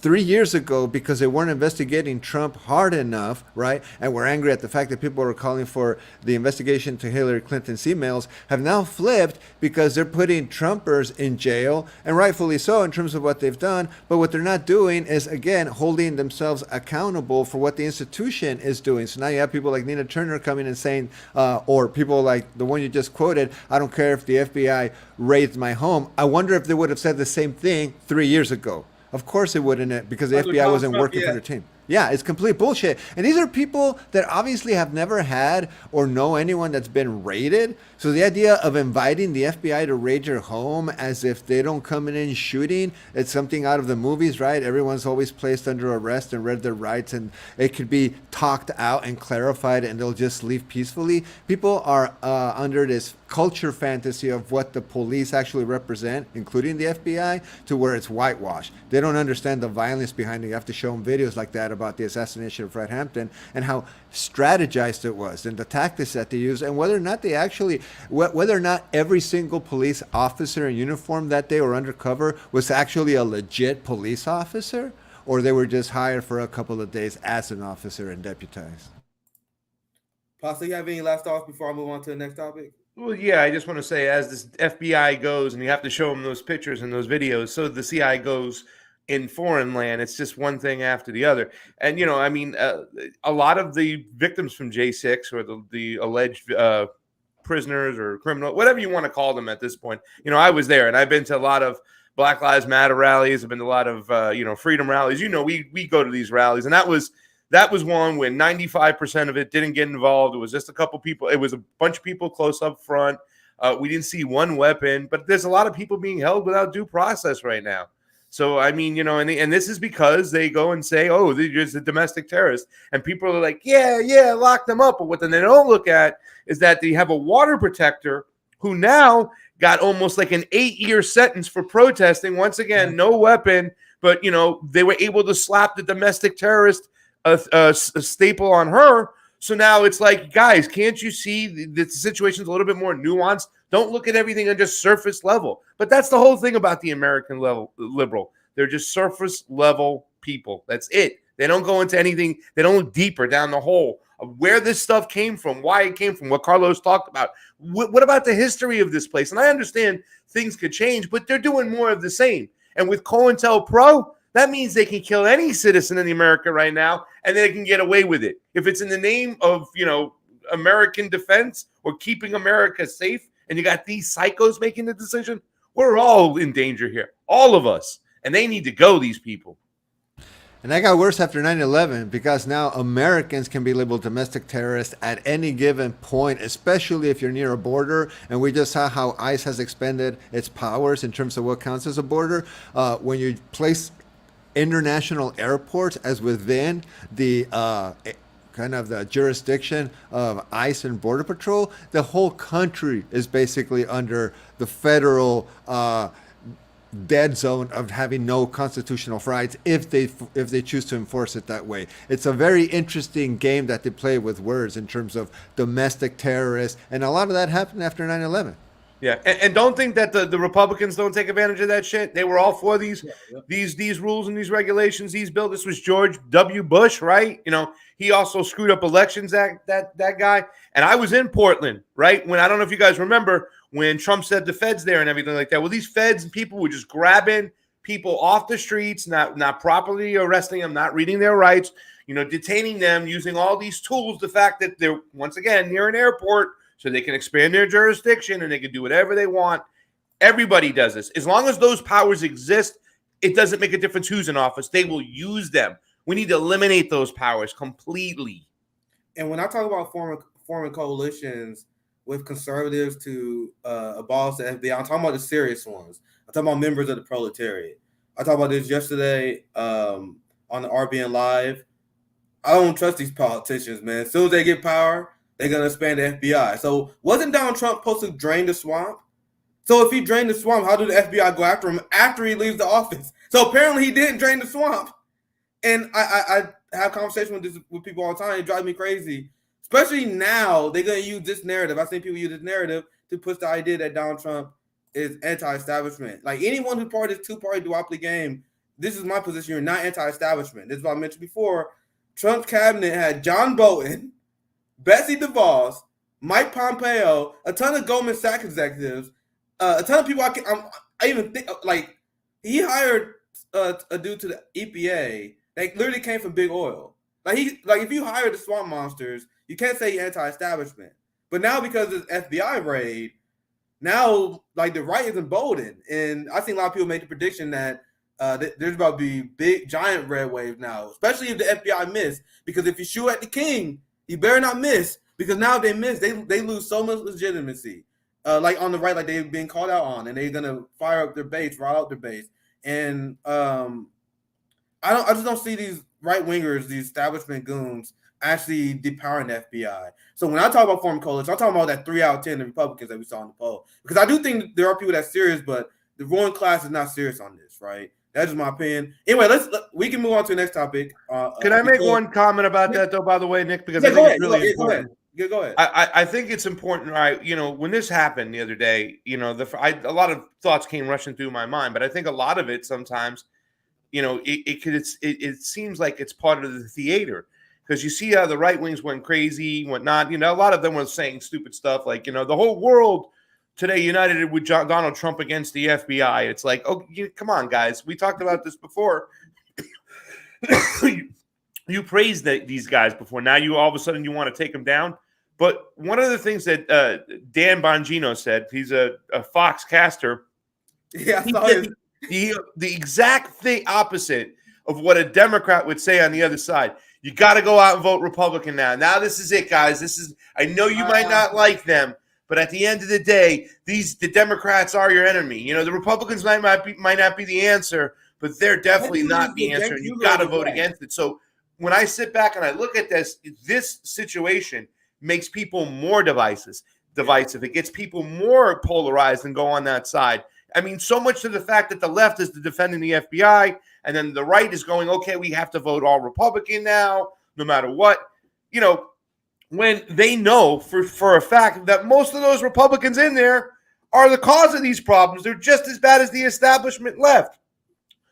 S3: 3 years ago because they weren't investigating Trump hard enough, right? And we're angry at the fact that people are calling for the investigation to Hillary Clinton's emails, have now flipped because they're putting Trumpers in jail, and rightfully so in terms of what they've done. But what they're not doing is, again, holding themselves accountable for what the institution is doing. So now you have people like Nina Turner coming and saying, or people like the one you just quoted, I don't care if the FBI raided my home. I wonder if they would have said the same thing 3 years ago. Of course it wouldn't, because the FBI wasn't working for their team. Yeah, it's complete bullshit. And these are people that obviously have never had or know anyone that's been raided. So the idea of inviting the FBI to raid your home as if they don't come in and shooting, it's something out of the movies, right? Everyone's always placed under arrest and read their rights, and it could be talked out and clarified, and they'll just leave peacefully. People are under this culture fantasy of what the police actually represent, including the FBI, to where it's whitewashed. They don't understand the violence behind it. You have to show them videos like that about the assassination of Fred Hampton and how strategized it was, and the tactics that they used, and whether or not every single police officer in uniform that day or undercover was actually a legit police officer, or they were just hired for a couple of days as an officer and deputized.
S2: Pastor, you have any last thoughts before I move on to the next topic?
S5: Well, yeah, I just want to say, as this FBI goes, and you have to show them those pictures and those videos, so the CIA goes in foreign land, it's just one thing after the other. And, I mean, a lot of the victims from J6, or the alleged prisoners or criminal, whatever you want to call them at this point, I was there, and I've been to a lot of Black Lives Matter rallies. I've been to a lot of, freedom rallies. We go to these rallies, and that was one where 95% of it didn't get involved. It was just a couple people. It was a bunch of people close up front. We didn't see one weapon, but there's a lot of people being held without due process right now. So, I mean, and this is because they go and say, oh, they're just a domestic terrorist. And people are like, yeah, lock them up. But what then they don't look at is that they have a water protector who now got almost like an 8-year sentence for protesting. Once again, no weapon, but, they were able to slap the domestic terrorist a staple on her. So now it's like, guys, can't you see the situation's a little bit more nuanced? Don't look at everything on just surface level. But that's the whole thing about the American liberal. They're just surface level people. That's it. They don't go into anything. They don't look deeper down the hole of where this stuff came from, why it came from, what Carlos talked about. What about the history of this place? And I understand things could change, but they're doing more of the same. And with COINTELPRO, that means they can kill any citizen in America right now, and they can get away with it. If it's in the name of, American defense or keeping America safe, and you got these psychos making the decision, we're all in danger here. All of us. And they need to go, these people.
S3: And that got worse after 9/11 because now Americans can be labeled domestic terrorists at any given point, especially if you're near a border. And we just saw how ICE has expanded its powers in terms of what counts as a border. When you place international airports as within the kind of the jurisdiction of ICE and Border Patrol, the whole country is basically under the federal dead zone of having no constitutional rights if they choose to enforce it that way. It's a very interesting game that they play with words in terms of domestic terrorists, and a lot of that happened after 9/11.
S5: Yeah, and don't think that the Republicans don't take advantage of that shit. They were all for these rules and these regulations. These bills. This was George W. Bush, right? You know, he also screwed up elections. That guy. And I was in Portland, right? When I don't know if you guys remember when Trump said the feds there and everything like that. Well, these feds and people were just grabbing people off the streets, not properly arresting them, not reading their rights. You know, detaining them using all these tools. The fact that they're once again near an airport, so they can expand their jurisdiction and they can do whatever they want. Everybody does this. As long as those powers exist, it doesn't make a difference who's in office. They will use them. We need to eliminate those powers completely.
S2: And when I talk about forming coalitions with conservatives to abolish the FBI, I'm talking about the serious ones. I'm talking about members of the proletariat. I talked about this yesterday on the RBN Live. I don't trust these politicians, man. As soon as they get power, they're going to expand the FBI. So wasn't Donald Trump supposed to drain the swamp? So if he drained the swamp, how did the FBI go after him after he leaves the office? So apparently he didn't drain the swamp. And I have conversations with people all the time. It drives me crazy. Especially now, they're going to use this narrative. I've seen people use this narrative to push the idea that Donald Trump is anti-establishment. Like anyone who's part of this two-party duopoly game, this is my position. You're not anti-establishment. This is what I mentioned before. Trump's cabinet had John Bolton, Betsy DeVos, Mike Pompeo, a ton of Goldman Sachs executives, a ton of people. I even think like he hired a dude to the EPA that literally came from big oil. Like if you hire the swamp monsters, you can't say you're anti-establishment. But now because of this FBI raid, now like the right is emboldened, and I think a lot of people make the prediction that there's about to be big giant red waves now, especially if the FBI miss. Because if you shoot at the king, you better not miss, because now if they miss, they lose so much legitimacy. Like on the right, like they've been called out on, and they're gonna fire up their base, rout out their base. And I just don't see these right wingers, these establishment goons, actually depowering the FBI. So when I talk about forming coalition, I'm talking about that 3 out of 10 of the Republicans that we saw in the poll, because I do think there are people that's serious, but the ruling class is not serious on this, right? That's just my opinion. Anyway, we can move on to the next topic.
S5: Can I make one comment about that, though, by the way, Nick? Because I think it's really important.
S2: Go ahead.
S5: I think it's important, right? You know, when this happened the other day, you know, a lot of thoughts came rushing through my mind, but I think a lot of it sometimes, you know, it seems like it's part of the theater, because you see how the right wings went crazy, whatnot. You know, a lot of them were saying stupid stuff like, you know, the whole world today united with Donald Trump against the FBI. It's like, oh, come on, guys. We talked about this before. You praised these guys before. Now you all of a sudden you want to take them down. But one of the things that Dan Bongino said, he's a Fox caster.
S2: Yeah,
S5: the exact thing opposite of what a Democrat would say on the other side. You got to go out and vote Republican now. Now this is it, guys. I know you might not like them, but at the end of the day, the Democrats are your enemy. You know, the Republicans might not be the answer, but they're definitely not the answer, and you got to vote against it. So when I sit back and I look at this situation makes people more divisive. It gets people more polarized and go on that side. I mean, so much to the fact that the left is defending the FBI, and then the right is going, okay, we have to vote all Republican now, no matter what. You know, when they know for a fact that most of those Republicans in there are the cause of these problems. They're just as bad as the establishment left.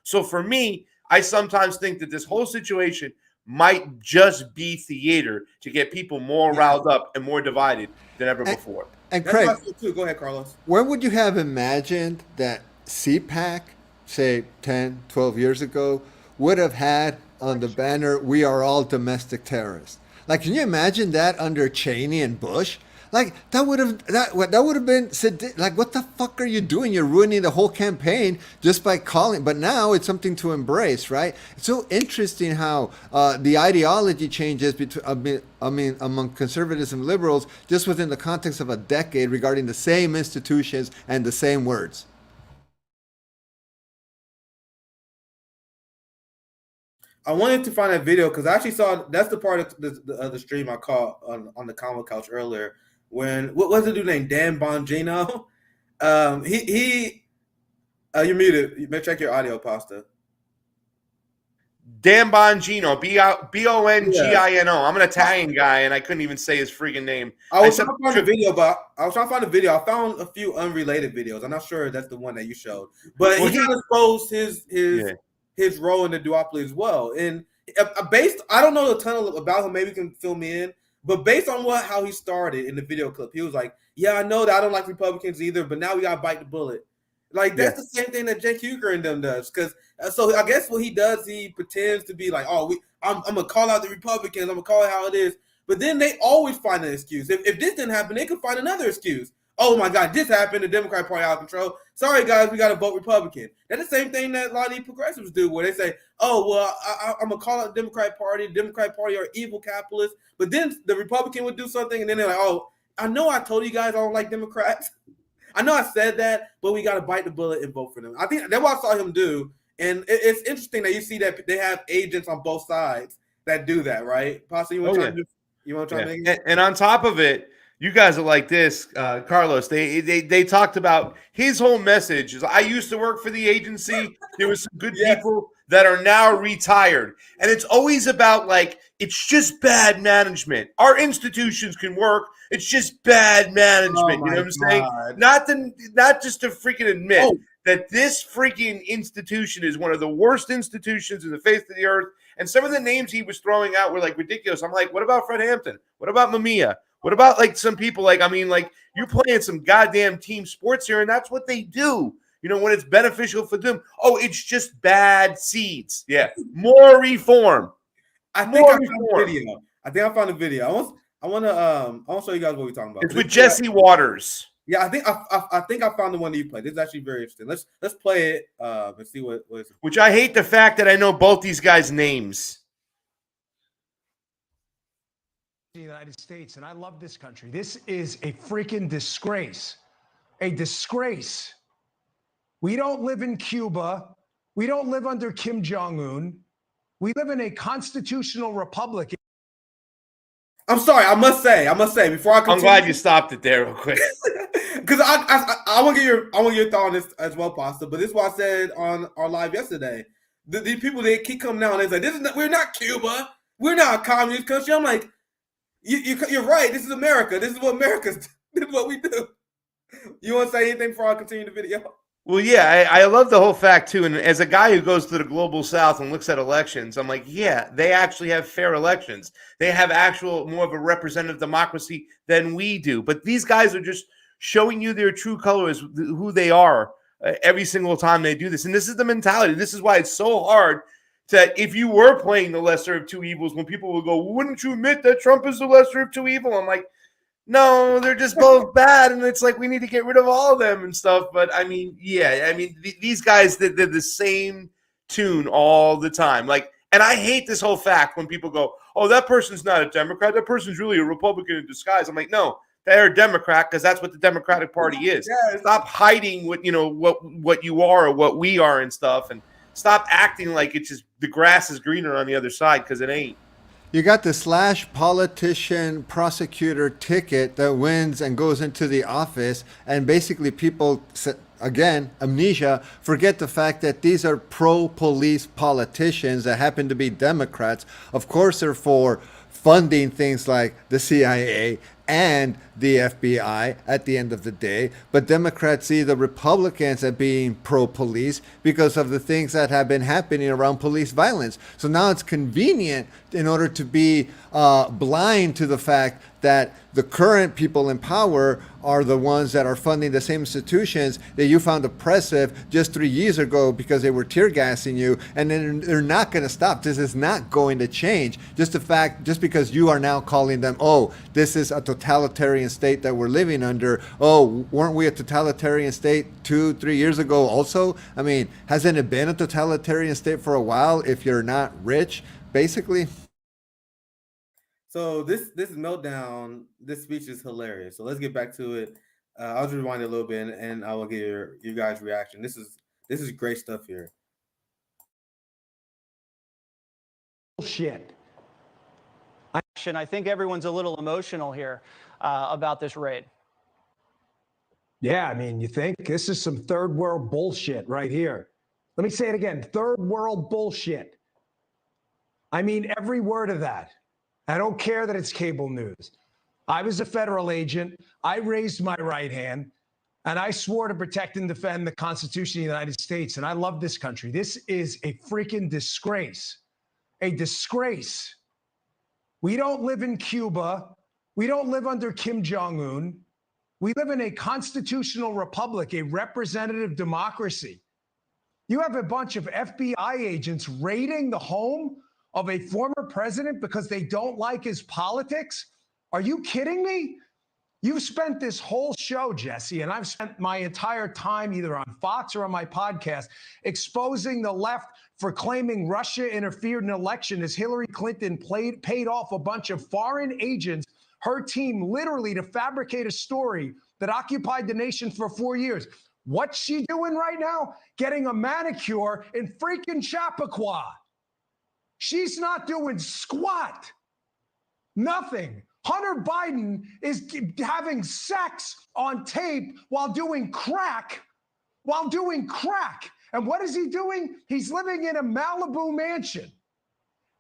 S5: So for me, I sometimes think that this whole situation might just be theater to get people more riled up and more divided than ever before.
S3: And Craig,
S2: too. Go ahead, Carlos.
S3: When would you have imagined that CPAC, say 10, 12 years ago, would have had on the banner, "We are all domestic terrorists"? Like, can you imagine that under Cheney and Bush? Like that would have been like, what the fuck are you doing? You're ruining the whole campaign just by calling. But now it's something to embrace, right? It's so interesting how the ideology changes between among conservatives and liberals just within the context of a decade regarding the same institutions and the same words.
S2: I wanted to find that video because I actually saw that's the part of the stream I caught on the Convo couch earlier when what was the dude named Dan Bongino? You're muted. You better check your audio, Pasta.
S5: Dan Bongino, Bongino. I'm an Italian guy, and I couldn't even say his freaking name.
S2: I was trying to find a video, but I found a few unrelated videos. I'm not sure that's the one that you showed, but he kind of exposed his role in the duopoly as well. And I don't know a ton about him. Maybe you can fill me in. But based on how he started in the video clip, he was like, "Yeah, I know that I don't like Republicans either, but now we gotta bite the bullet." Like that's the same thing that Cenk Uygur and them does. Because so I guess what he does, he pretends to be like, "Oh, I'm gonna call out the Republicans. I'm gonna call it how it is." But then they always find an excuse. If this didn't happen, they could find another excuse. Oh my God, this happened. The Democratic Party out of control. Sorry, guys, we got to vote Republican. That's the same thing that a lot of these progressives do, where they say, "Oh, well, I'm gonna call out the Democratic Party. The Democratic Party are evil capitalists." But then the Republican would do something, and then they're like, "Oh, I know I told you guys I don't like Democrats. I know I said that, but we got to bite the bullet and vote for them." I think that's what I saw him do, and it's interesting that you see that they have agents on both sides that do that, right? Possibly, you want to try to make it?
S5: And on top of it, you guys are like this, Carlos. They talked about his whole message is, "I used to work for the agency. There was some good people that are now retired," and it's always about like it's just bad management. Our institutions can work. It's just bad management. You know what I'm saying? Not just to freaking admit that this freaking institution is one of the worst institutions in the face of the earth. And some of the names he was throwing out were like ridiculous. I'm like, what about Fred Hampton? What about Mamiya? What about like some people like, I mean, like you're playing some goddamn team sports here, and that's what they do. You know, when it's beneficial for them. Oh, it's just bad seeds. Yeah. More reform.
S2: I think I found a video. I want to show you guys what we're talking about.
S5: It's with Jesse Waters.
S2: Yeah, I think I found the one that you played. This is actually very interesting. Let's play it and see what is.
S5: Which I hate the fact that I know both these guys' names.
S9: The United States, and I love this country. This is a freaking disgrace. A disgrace. We don't live in Cuba. We don't live under Kim Jong-un. We live in a constitutional republic.
S2: I'm sorry, I must say before I continue.
S5: I'm glad you stopped it there real quick.
S2: Because I want to get your thought on this as well, Pasta. But this is what I said on our live yesterday. These people, they keep coming down and they say, we're not Cuba. We're not a communist country. I'm like, you're right. This is America. This is what This is what we do. You want to say anything before I continue the video?
S5: Well, yeah, I love the whole fact, too. And as a guy who goes to the global south and looks at elections, I'm like, yeah, they actually have fair elections. They have more of a representative democracy than we do. But these guys are just showing you their true colors, who they are every single time they do this. And this is the mentality. This is why it's so hard to, if you were playing the lesser of two evils, when people will go, wouldn't you admit that Trump is the lesser of two evil? I'm like, no, they're just both bad, and it's like we need to get rid of all of them and stuff. But I mean, these guys, they're the same tune all the time. Like, and I hate this whole fact when people go, "Oh, that person's not a Democrat. That person's really a Republican in disguise." I'm like, no, they're a Democrat because that's what the Democratic Party is.
S2: Yeah.
S5: Stop hiding what you are or what we are and stuff, and stop acting like it's just the grass is greener on the other side because it ain't.
S3: You got the / politician prosecutor ticket that wins and goes into the office, and basically people, again, amnesia, forget the fact that these are pro-police politicians that happen to be Democrats. Of course, they're for funding things like the CIA and the FBI at the end of the day, but Democrats see the Republicans as being pro-police because of the things that have been happening around police violence. So now it's convenient in order to be blind to the fact that the current people in power are the ones that are funding the same institutions that you found oppressive just 3 years ago because they were tear gassing you, and then they're not going to stop. This is not going to change. Just because you are now calling them, oh, this is a totalitarian state that we're living under. Oh, weren't we a totalitarian state 2-3 years ago also? I mean, hasn't it been a totalitarian state for a while if you're not rich, basically?
S2: So this meltdown, this speech is hilarious. So let's get back to it. I'll just rewind it a little bit, and I will get your guys' reaction. This is great stuff here.
S9: Bullshit.
S10: I think everyone's a little emotional here about this raid.
S9: Yeah, I mean, you think this is some third world bullshit right here. Let me say it again. Third world bullshit. I mean, every word of that. I don't care that it's cable news. I was a federal agent. I raised my right hand, and I swore to protect and defend the Constitution of the United States. And I love this country. This is a freaking disgrace. A disgrace. We don't live in Cuba. We don't live under Kim Jong-un. We live in a constitutional republic, a representative democracy. You have a bunch of FBI agents raiding the home of a former president because they don't like his politics? Are you kidding me? You've spent this whole show, Jesse, and I've spent my entire time either on Fox or on my podcast exposing the left for claiming Russia interfered in an election as Hillary Clinton paid off a bunch of foreign agents, her team literally to fabricate a story that occupied the nation for 4 years. What's she doing right now? Getting a manicure in freaking Chappaqua. She's not doing squat. Nothing. Hunter Biden is having sex on tape while doing crack. And what is he doing? He's living in a Malibu mansion.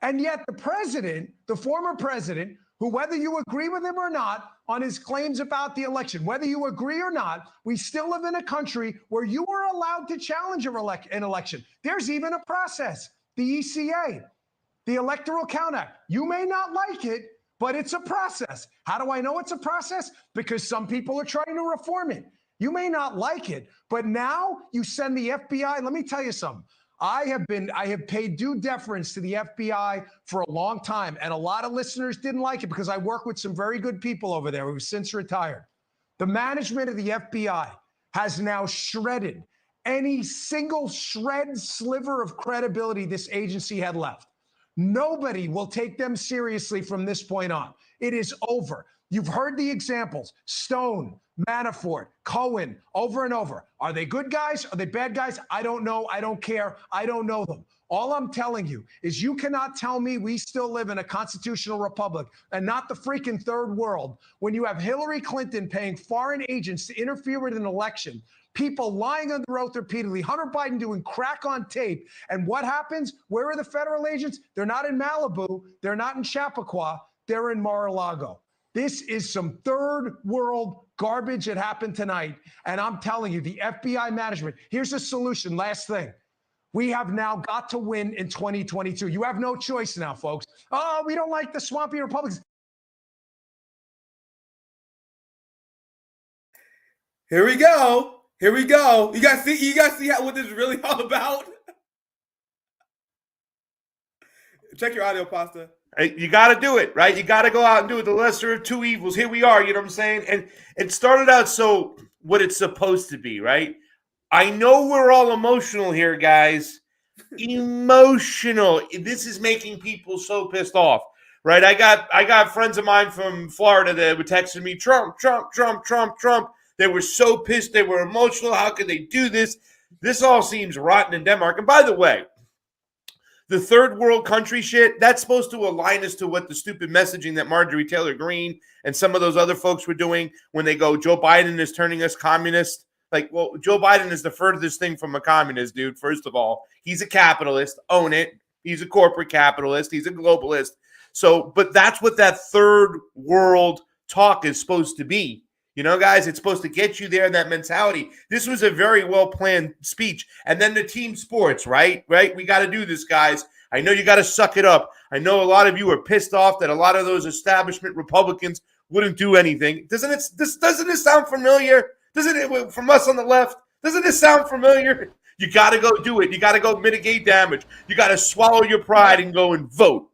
S9: And yet the president, the former president, who, whether you agree with him or not on his claims about the election, whether you agree or not, we still live in a country where you are allowed to challenge an election. There's even a process, the ECA, the Electoral Count Act. You may not like it, but it's a process. How do I know it's a process? Because some people are trying to reform it. You may not like it, but now you send the FBI. Let me tell you something. I have paid due deference to the FBI for a long time, and a lot of listeners didn't like it because I work with some very good people over there who've since retired. The management of the FBI has now shredded any single sliver of credibility this agency had left. Nobody will take them seriously from this point on. It is over. You've heard the examples. Stone, Manafort, Cohen, over and over. Are they good guys? Are they bad guys? I don't know. I don't care. I don't know them. All I'm telling you is you cannot tell me we still live in a constitutional republic and not the freaking third world when you have Hillary Clinton paying foreign agents to interfere with an election, people lying under oath repeatedly, Hunter Biden doing crack on tape. And what happens? Where are the federal agents? They're not in Malibu. They're not in Chappaqua. They're in Mar-a-Lago. This is some third world garbage that happened tonight. And I'm telling you, the FBI management, here's a solution. Last thing. We have now got to win in 2022. You have no choice now, folks. Oh, we don't like the swampy Republicans.
S2: Here we go. You guys see what this is really all about? Check your audio, Pasta.
S5: You got to do it, right? You got to go out and do it. The lesser of two evils. Here we are, you know what I'm saying? And it started out so what it's supposed to be, right? I know we're all emotional here, guys. Emotional. This is making people so pissed off, right? I got friends of mine from Florida that were texting me, Trump. They were so pissed. They were emotional. How could they do this? This all seems rotten in Denmark. And by the way, the third world country shit, that's supposed to align us to what the stupid messaging that Marjorie Taylor Greene and some of those other folks were doing when they go, Joe Biden is turning us communist. Like, well, Joe Biden is the furthest thing from a communist, dude. First of all, he's a capitalist. Own it. He's a corporate capitalist. He's a globalist. So, but that's what that third world talk is supposed to be. You know, guys, it's supposed to get you there, that mentality. This was a very well-planned speech. And then the team sports, right? We got to do this, guys. I know you got to suck it up. I know a lot of you are pissed off that a lot of those establishment Republicans wouldn't do anything. Doesn't it sound familiar? Doesn't it, from us on the left, doesn't this sound familiar? You got to go do it. You got to go mitigate damage. You got to swallow your pride and go and vote.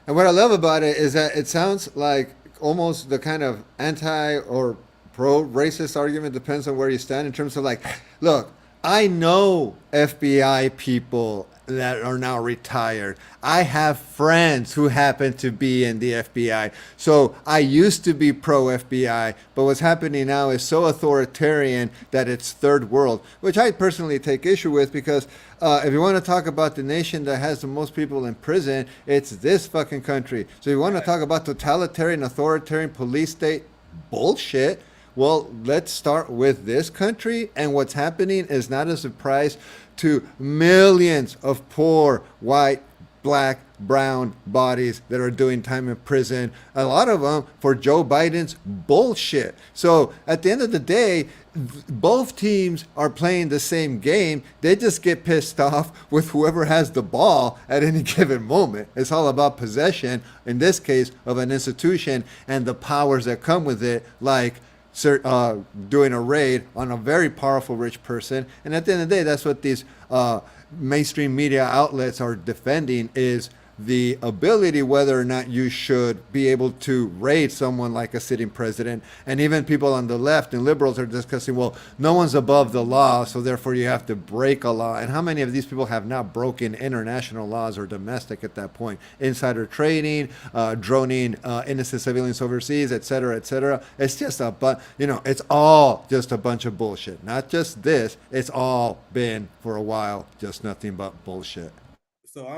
S3: And what I love about it is that it sounds like almost the kind of anti or pro racist argument, depends on where you stand, in terms of like, look, I know FBI people that are now retired. I have friends who happen to be in the FBI. So I used to be pro FBI, but what's happening now is so authoritarian that it's third world, which I personally take issue with, because if you want to talk about the nation that has the most people in prison, it's this fucking country. So you want to talk about totalitarian, authoritarian police state bullshit? Well, let's start with this country, and what's happening is not a surprise to millions of poor white, black, brown bodies that are doing time in prison, a lot of them for Joe Biden's bullshit. So at the end of the day, both teams are playing the same game. They just get pissed off with whoever has the ball at any given moment. It's all about possession, in this case, of an institution and the powers that come with it, like doing a raid on a very powerful rich person. And at the end of the day, that's what these mainstream media outlets are defending, is the ability whether or not you should be able to raid someone like a sitting president. And even people on the left and liberals are discussing, well, no one's above the law, so therefore you have to break a law. And how many of these people have now broken international laws or domestic at that point? Insider trading, droning innocent civilians overseas, et cetera, et cetera. It's just it's all just a bunch of bullshit. Not just this, it's all been for a while just nothing but bullshit.
S2: So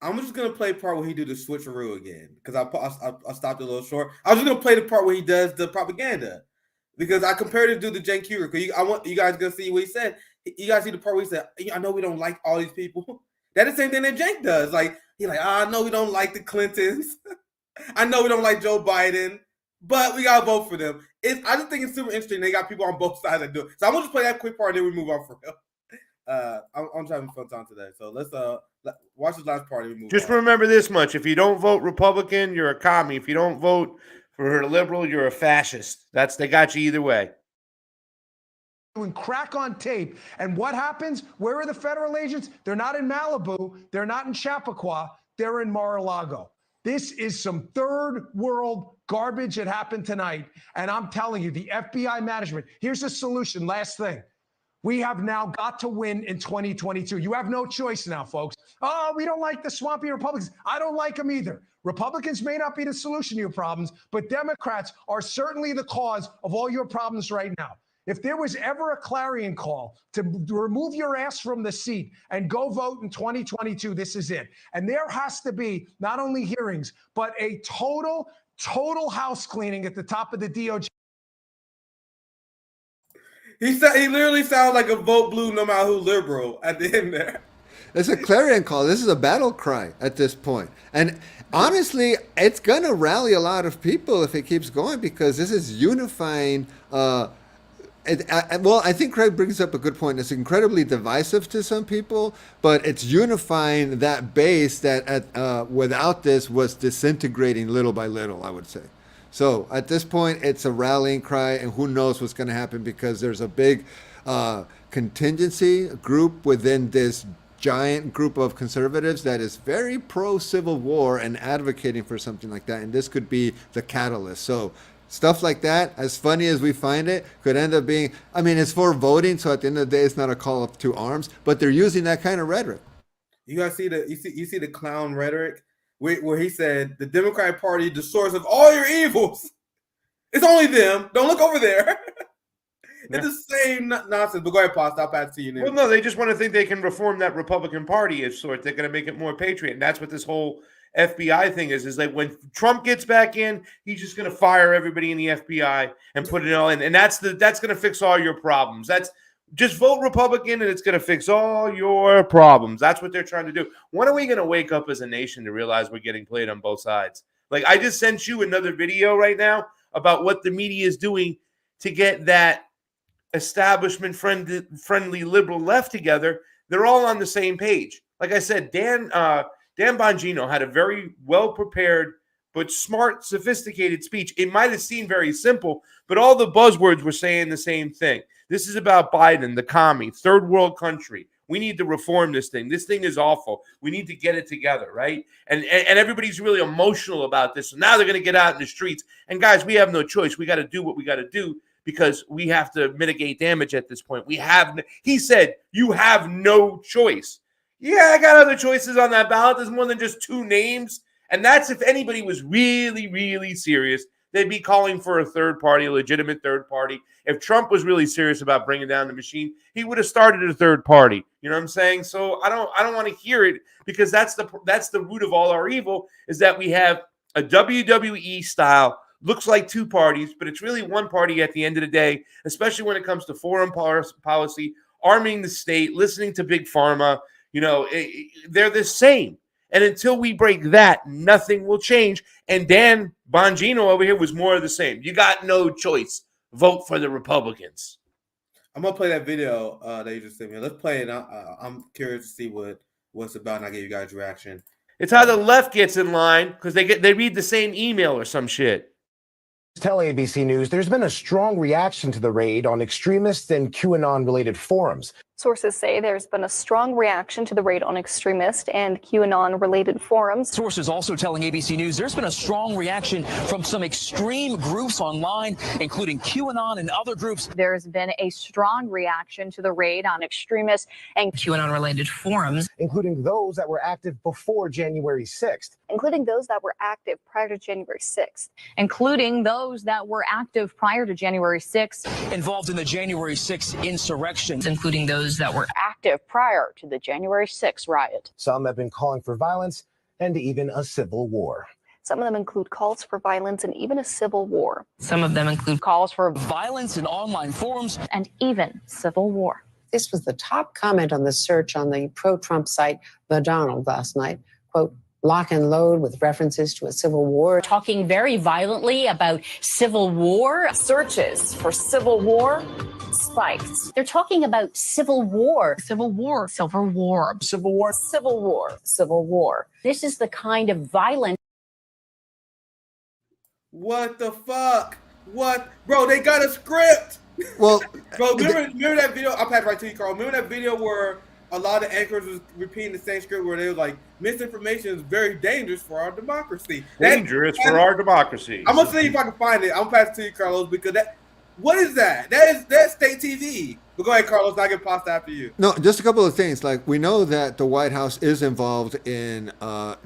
S2: I'm just gonna play the part where he do the switcheroo again, because I stopped a little short. I was just gonna play the part where he does the propaganda, because I compared it to the Cenk Uygur. Because I want you guys to see what he said. You guys see the part where he said, "I know we don't like all these people." That's the same thing that Cenk does. Like he's like, "I know we don't like the Clintons. I know we don't like Joe Biden, but we gotta vote for them." I just think it's super interesting. They got people on both sides that do it. So I'm gonna just play that quick part, and then we move on for real. I'm having fun time today. So let's watch this last part and we move
S5: Just
S2: on.
S5: remember this much: if you don't vote Republican, you're a commie. If you don't vote for a liberal, you're a fascist. They got you either way.
S9: Doing crack on tape. And what happens? Where are the federal agents? They're not in Malibu. They're not in Chappaqua. They're in Mar-a-Lago. This is some third world garbage that happened tonight. And I'm telling you, the FBI management, here's a solution. Last thing. We have now got to win in 2022. You have no choice now, folks. Oh, we don't like the swampy Republicans. I don't like them either. Republicans may not be the solution to your problems, but Democrats are certainly the cause of all your problems right now. If there was ever a clarion call to remove your ass from the seat and go vote in 2022, this is it. And there has to be not only hearings, but a total house cleaning at the top of the DOJ.
S2: He literally sounds like a vote blue, no matter who liberal at the end there.
S3: It's a clarion call. This is a battle cry at this point. And honestly, it's going to rally a lot of people if it keeps going, because this is unifying. Well, I think Craig brings up a good point. It's incredibly divisive to some people, but it's unifying that base that without this was disintegrating little by little, I would say. So at this point, it's a rallying cry, and who knows what's going to happen, because there's a big contingency group within this giant group of conservatives that is very pro-Civil War and advocating for something like that. And this could be the catalyst. So stuff like that, as funny as we find it, could end up being, it's for voting. So at the end of the day, it's not a call up to arms, but they're using that kind of rhetoric.
S2: You guys see the clown rhetoric? Where he said the Democratic Party, the source of all your evils. It's only them. Don't look over there. It's the same nonsense. But go ahead, Paul. Stop asking you.
S5: Well, no, they just want to think they can reform that Republican Party of sort. They're going to make it more patriot. And that's what this whole FBI thing is like when Trump gets back in, he's just going to fire everybody in the FBI and put it all in. And that's going to fix all your problems. Just vote Republican and it's going to fix all your problems. That's what they're trying to do. When are we going to wake up as a nation to realize we're getting played on both sides? Like, I just sent you another video right now about what the media is doing to get that establishment friendly liberal left together. They're all on the same page. Like I said, Dan Bongino had a very well-prepared but smart, sophisticated speech. It might have seemed very simple, but all the buzzwords were saying the same thing. This is about Biden, the commie, third world country. We need to reform this thing. This thing is awful. We need to get it together, right? And everybody's really emotional about this. So now they're going to get out in the streets. And guys, we have no choice. We got to do what we got to do because we have to mitigate damage at this point. He said, you have no choice. Yeah, I got other choices on that ballot. There's more than just 2 names. And that's if anybody was really, really serious, they'd be calling for a third party, a legitimate third party. If Trump was really serious about bringing down the machine, he would have started a third party. You know what I'm saying? So I don't want to hear it because that's the root of all our evil is that we have a WWE style, looks like 2 parties, but it's really 1 party at the end of the day, especially when it comes to foreign policy, arming the state, listening to big pharma. You know, they're the same. And until we break that, nothing will change. And Dan Bongino over here was more of the same. You got no choice. Vote for the Republicans.
S2: I'm gonna play that video that you just sent me. Let's play it. I'm curious to see what's about, and I'll give you guys reaction.
S5: It's how the left gets in line because they read the same email or some shit.
S11: Tell ABC News there's been a strong reaction to the raid on extremist and QAnon-related forums.
S12: Sources say there's been a strong reaction to the raid on extremist and QAnon-related forums.
S13: Sources also telling ABC News there's been a strong reaction from some extreme groups online, including QAnon and other groups.
S12: There's been a strong reaction to the raid on extremist and QAnon-related forums,
S11: including those that were active before January 6th.
S12: including those that were active prior to January 6th, including those that were active prior to January 6th,
S13: involved in the January 6th insurrection,
S12: including those that were active prior to the January 6th riot.
S11: Some have been calling for violence and even a civil war.
S12: Some of them include calls for violence and even a civil war. Some of them include calls for
S13: violence in online forums,
S12: and even civil war.
S14: This was the top comment on the search on the pro-Trump site, The Donald, last night. Quote, lock and load with references to a civil war.
S12: Talking very violently about civil war.
S15: Searches for civil war spiked.
S12: They're talking about civil war. Civil war. Civil war.
S11: Civil war.
S15: Civil war. Civil war.
S12: This is the kind of violence.
S2: What the fuck? What? Bro, they got a script.
S3: Well,
S2: bro, remember that video? I'll pass right to you, Carl. Remember that video where a lot of anchors was repeating the same script where they were like, misinformation is very dangerous for our democracy.
S5: Dangerous for our democracy.
S2: I'm gonna see if I can find it. I'm gonna pass it to you, Carlos, because what is that? That's state TV. But go ahead, Carlos. I get pasta after you.
S3: No, just a couple of things. Like, we know that the White House is involved in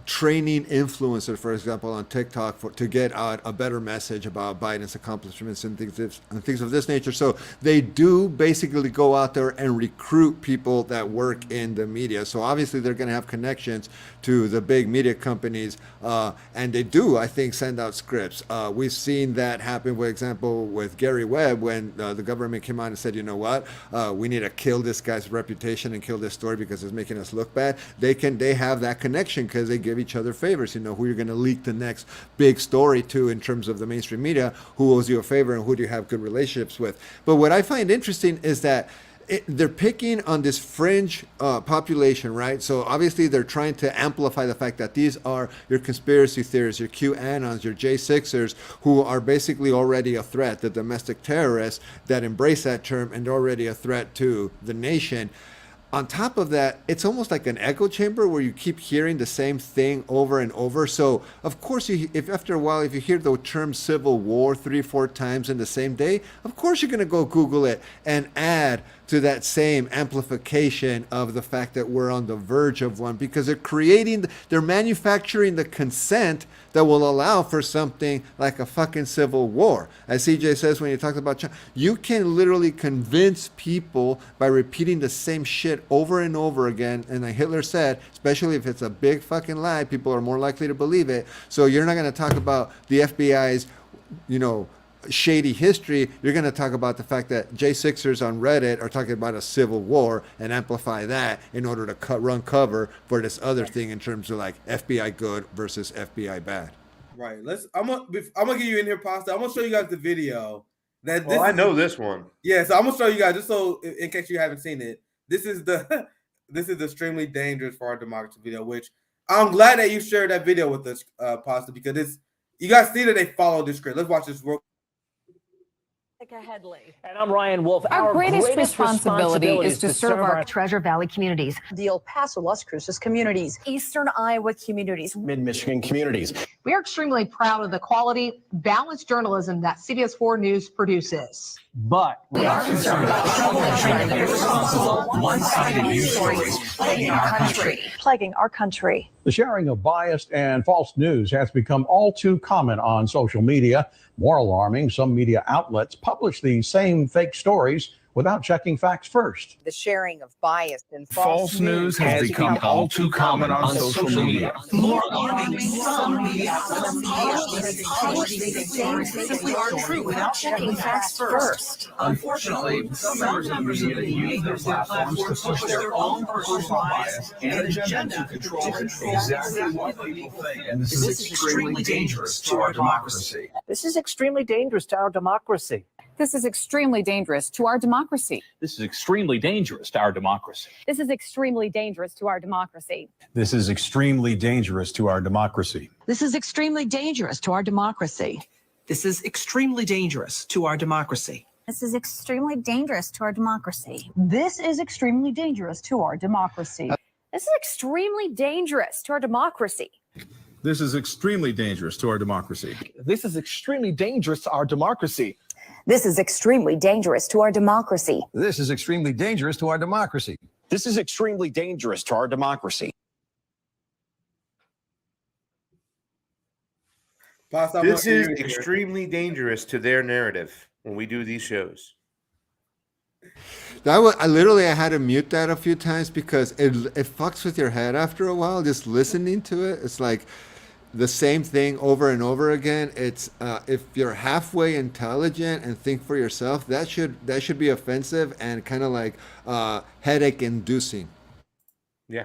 S3: training influencers, for example, on TikTok to get out a better message about Biden's accomplishments and things of this nature. So they do basically go out there and recruit people that work in the media. So obviously they're going to have connections to the big media companies, and they do, I think, send out scripts. We've seen that happen, for example, with Gary Webb when the government came out and said, you know what? We need to kill this guy's reputation and kill this story because it's making us look bad. They have that connection because they give each other favors. You know, who you're going to leak the next big story to in terms of the mainstream media, who owes you a favor and who do you have good relationships with. But what I find interesting is that they're picking on this fringe population, right? So obviously they're trying to amplify the fact that these are your conspiracy theorists, your QAnons, your J6ers, who are basically already a threat, the domestic terrorists that embrace that term and already a threat to the nation. On top of that, it's almost like an echo chamber where you keep hearing the same thing over and over. So, of course, if after a while, if you hear the term civil war 3-4 times in the same day, of course you're going to go Google it and add to that same amplification of the fact that we're on the verge of one, because they're manufacturing the consent that will allow for something like a fucking civil war. As CJ says when he talks about China, you can literally convince people by repeating the same shit over and over again. And like Hitler said, especially if it's a big fucking lie, people are more likely to believe it. So you're not going to talk about the FBI's, shady history. You're going to talk about the fact that J6ers on Reddit are talking about a civil war and amplify that in order to run cover for this other thing in terms of like FBI good versus FBI bad.
S2: Right. I'm gonna get you in here, Pasta. I'm gonna show you guys the video.
S5: I know this one.
S2: Yeah, so I'm gonna show you guys just so in case you haven't seen it. This is the extremely dangerous for our democracy video, which I'm glad that you shared that video with us, Pasta, because you guys see that they follow this script. Let's watch this real.
S13: And I'm Ryan Wolf.
S12: Our greatest responsibility is to serve our
S15: Treasure Valley communities, the El Paso, Las Cruces communities, Eastern Iowa communities,
S11: Mid-Michigan communities.
S15: We are extremely proud of the quality, balanced journalism that CBS 4 News produces.
S13: But
S15: We are concerned about trouble and irresponsible, one-sided news stories plaguing our country.
S16: The sharing of biased and false news has become all too common on social media. More alarming, some media outlets publish these same fake stories without checking facts first.
S15: The sharing of biased and
S7: False news has become all too common on social media.
S15: More alarming, some media outlets publish these same simply aren't true without checking facts first.
S16: Unfortunately, some members of the media use their platforms to push their own personal bias and agenda to control exactly what people think. And this is extremely dangerous to our democracy.
S13: this is extremely dangerous to our democracy.
S12: This is extremely dangerous to our democracy.
S13: This is extremely dangerous to our democracy.
S12: This is extremely dangerous to our democracy.
S16: This is extremely dangerous to our democracy.
S15: This is extremely dangerous to our democracy.
S13: This is extremely dangerous to our democracy.
S12: This is extremely dangerous to our democracy.
S15: This is extremely dangerous to our democracy.
S12: This is extremely dangerous to our democracy.
S16: This is extremely dangerous to our democracy.
S13: This is extremely dangerous to our democracy.
S15: This is extremely dangerous to our democracy.
S16: This is extremely dangerous to our democracy.
S11: This is extremely dangerous to our democracy.
S5: This is extremely dangerous to their narrative when we do these shows.
S3: I had to mute that a few times because it fucks with your head after a while. Just listening to it, it's like the same thing over and over again. It's if you're halfway intelligent and think for yourself, that should be offensive and kind of like headache inducing.
S5: Yeah.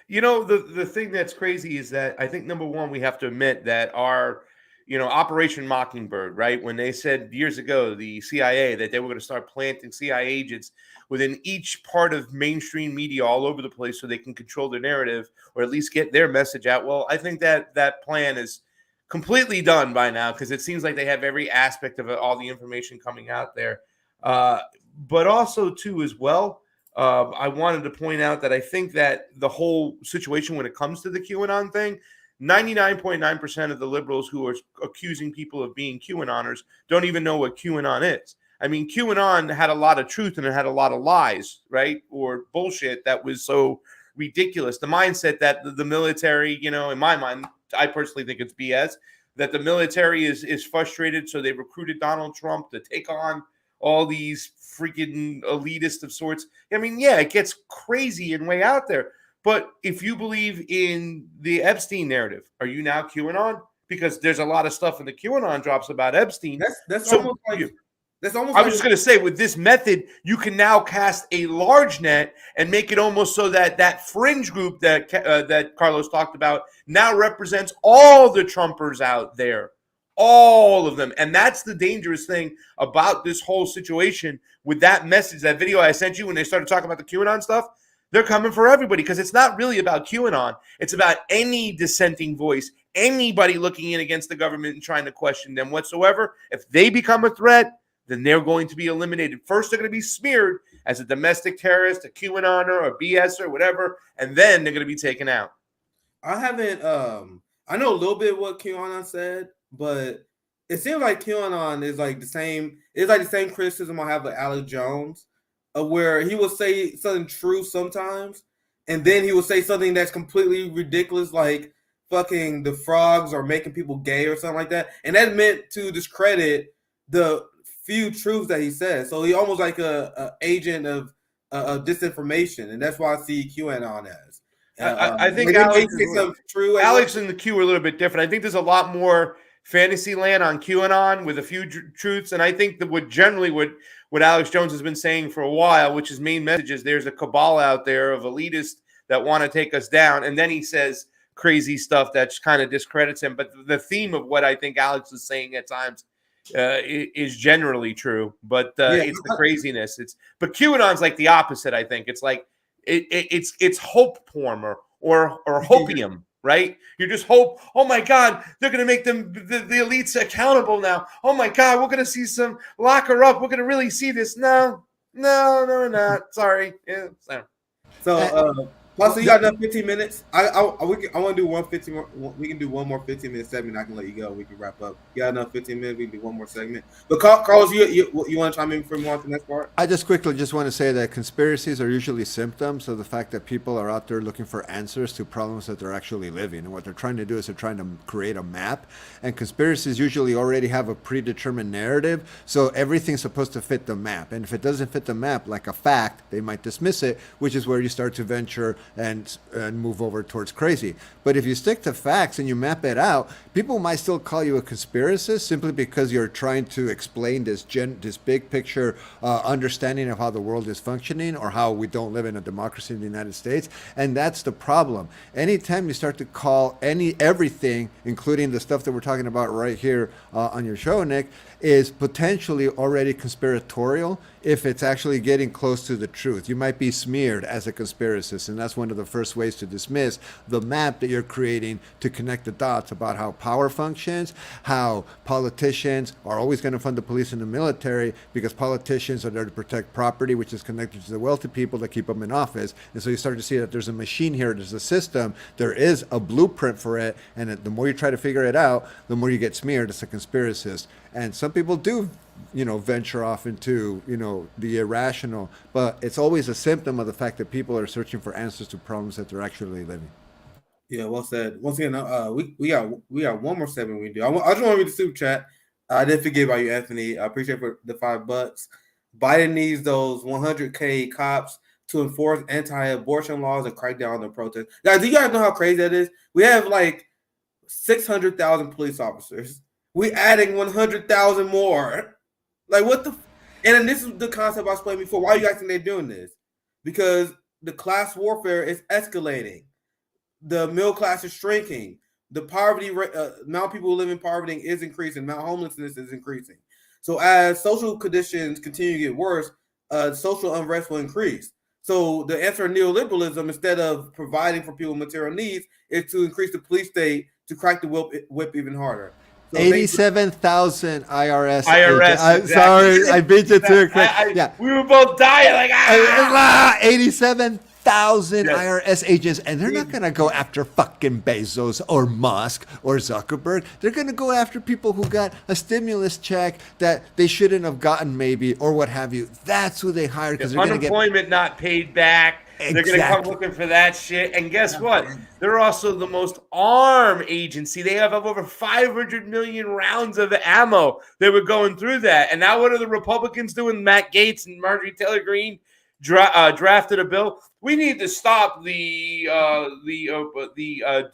S5: You know, the thing that's crazy is that I think number one, we have to admit that our, Operation Mockingbird, right? When they said years ago, the CIA, that they were going to start planting CIA agents within each part of mainstream media all over the place so they can control their narrative or at least get their message out. Well, I think that plan is completely done by now because it seems like they have every aspect of all the information coming out there. But also, too, as well, I wanted to point out that I think that the whole situation when it comes to the QAnon thing, 99.9% of the liberals who are accusing people of being QAnoners don't even know what QAnon is. I mean, QAnon had a lot of truth and it had a lot of lies, right? Or bullshit that was so ridiculous. The mindset that the military, in my mind, I personally think it's BS, that the military is frustrated, so they recruited Donald Trump to take on all these freaking elitists of sorts. I mean, yeah, it gets crazy and way out there. But if you believe in the Epstein narrative, are you now QAnon? Because there's a lot of stuff in the QAnon drops about Epstein.
S2: That's
S5: so
S2: almost like that's almost.
S5: I was just going to say, with this method, you can now cast a large net and make it almost so that that fringe group that Carlos talked about now represents all the Trumpers out there, all of them. And that's the dangerous thing about this whole situation with that message, that video I sent you when they started talking about the QAnon stuff. They're coming for everybody because it's not really about QAnon. It's about any dissenting voice, anybody looking in against the government and trying to question them whatsoever. If they become a threat, then they're going to be eliminated. First, they're going to be smeared as a domestic terrorist, a QAnoner, or BS or whatever, and then they're going to be taken out.
S2: I haven't. I know a little bit what QAnon said, but it seems like QAnon is like the same. It's like the same criticism I have with Alex Jones, where he will say something true sometimes, and then he will say something that's completely ridiculous, like fucking the frogs are making people gay or something like that, and that's meant to discredit the few truths that he says. So he almost like a agent of disinformation, and that's why I see QAnon as.
S5: I think Alex and the Q are a little bit different. I think there's a lot more fantasy land on QAnon with a few truths, and I think that what Alex Jones has been saying for a while, which his main message is there's a cabal out there of elitists that want to take us down, and then he says crazy stuff that kind of discredits him. But the theme of what I think Alex is saying at times is generally true, but it's the craziness. But QAnon's like the opposite. I think it's like it's hope porn or hopium. right? You just hope, oh my God, they're going to make the elites accountable now. Oh my God, we're going to see some lock her up. We're going to really see this. No, we're not. Sorry. Yeah, sorry.
S2: So, Pastor, you got another 15 minutes? I want to do we can do one more 15-minute segment. I can let you go. We can wrap up. You got another 15 minutes? We can do one more segment. But Carlos, you want to chime in before we move on to the next part?
S3: I just quickly want to say that conspiracies are usually symptoms of the fact that people are out there looking for answers to problems that they're actually living. And what they're trying to do is they're trying to create a map. And conspiracies usually already have a predetermined narrative. So everything's supposed to fit the map. And if it doesn't fit the map, like a fact, they might dismiss it, which is where you start to venture and move over towards crazy. But if you stick to facts and you map it out, people might still call you a conspiracist simply because you're trying to explain this big picture understanding of how the world is functioning or how we don't live in a democracy in the United States. And that's the problem. Anytime you start to call everything, including the stuff that we're talking about right here on your show, Nick, is potentially already conspiratorial if it's actually getting close to the truth. You might be smeared as a conspiracist, and that's one of the first ways to dismiss the map that you're creating to connect the dots about how power functions, how politicians are always going to fund the police and the military because politicians are there to protect property, which is connected to the wealthy people that keep them in office. And so you start to see that there's a machine here, there's a system, there is a blueprint for it, and the more you try to figure it out, the more you get smeared as a conspiracist. And some people do, venture off into, the irrational, but it's always a symptom of the fact that people are searching for answers to problems that they're actually living.
S2: Yeah, well said. Once again, we got one more segment we can do. I just want to read the super chat. I didn't forget about you, Anthony. I appreciate for the $5. Biden needs those 100K cops to enforce anti-abortion laws and crack down on the protests. Guys, do you guys know how crazy that is? We have like 600,000 police officers. We adding 100,000 more. Like what the? And then this is the concept I explained before. Why you guys think they're doing this? Because the class warfare is escalating. The middle class is shrinking. The poverty rate, amount of people who live in poverty is increasing. Amount of homelessness is increasing. So as social conditions continue to get worse, social unrest will increase. So the answer to neoliberalism, instead of providing for people material needs, is to increase the police state to crack the whip even harder. So
S3: 87,000 IRS.
S5: Exactly.
S3: Sorry, I beat you to it. Yeah,
S5: we were both dying like
S3: 87,000 IRS agents, and they're not going to go after fucking Bezos or Musk or Zuckerberg. They're going to go after people who got a stimulus check that they shouldn't have gotten, maybe, or what have you. That's who they hired because they're going to get
S5: unemployment not paid back. Exactly. They're going to come looking for that shit. And guess what? They're also the most armed agency. They have over 500 million rounds of ammo. They were going through that. And now what are the Republicans doing? Matt Gaetz and Marjorie Taylor Greene drafted a bill. We need to stop the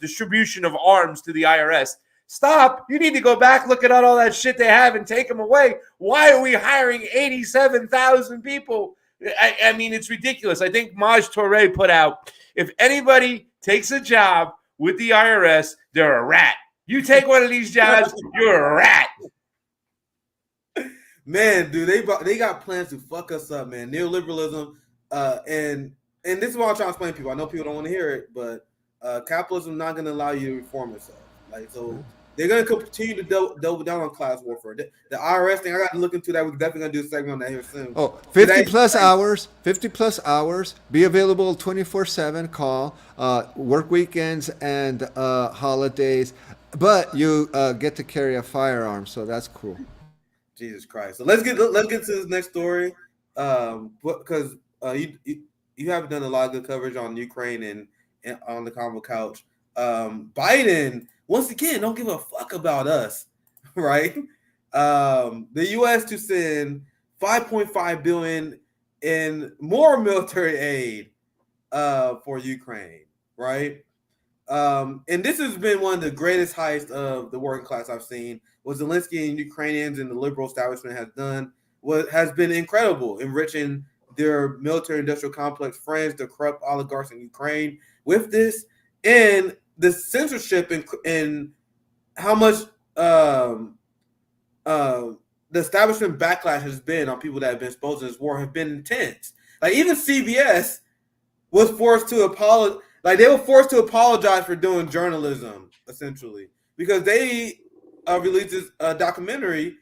S5: distribution of arms to the IRS. Stop. You need to go back, look at all that shit they have and take them away. Why are we hiring 87,000 people? I mean, it's ridiculous. I think Maj Touré put out, if anybody takes a job with the IRS, they're a rat. You take one of these jobs, you're a rat.
S2: Man, dude, they got plans to fuck us up, man. Neoliberalism, and this is what I'm trying to explain to people. I know people don't want to hear it, but capitalism is not going to allow you to reform itself. So they're going to continue to double down on class warfare. The IRS thing, I got to look into that. We're definitely going to do a segment on that here soon.
S3: 50 plus hours, be available 24/7, call, work weekends and holidays, but you get to carry a firearm, so that's cool.
S2: Jesus Christ. So let's get to this next story, because you have done a lot of good coverage on Ukraine and on the Convo couch. Biden, once again, don't give a fuck about us, right? The U.S. to send $5.5 billion in more military aid for Ukraine, right? And this has been one of the greatest heists of the working class I've seen. What Zelensky and Ukrainians and the liberal establishment has done has been incredible, enriching their military-industrial complex friends, the corrupt oligarchs in Ukraine with this, and the censorship and how much the establishment backlash has been on people that have been exposed to this war have been intense. Like even CBS was forced to Like they were forced to apologize for doing journalism, essentially, because they released this documentary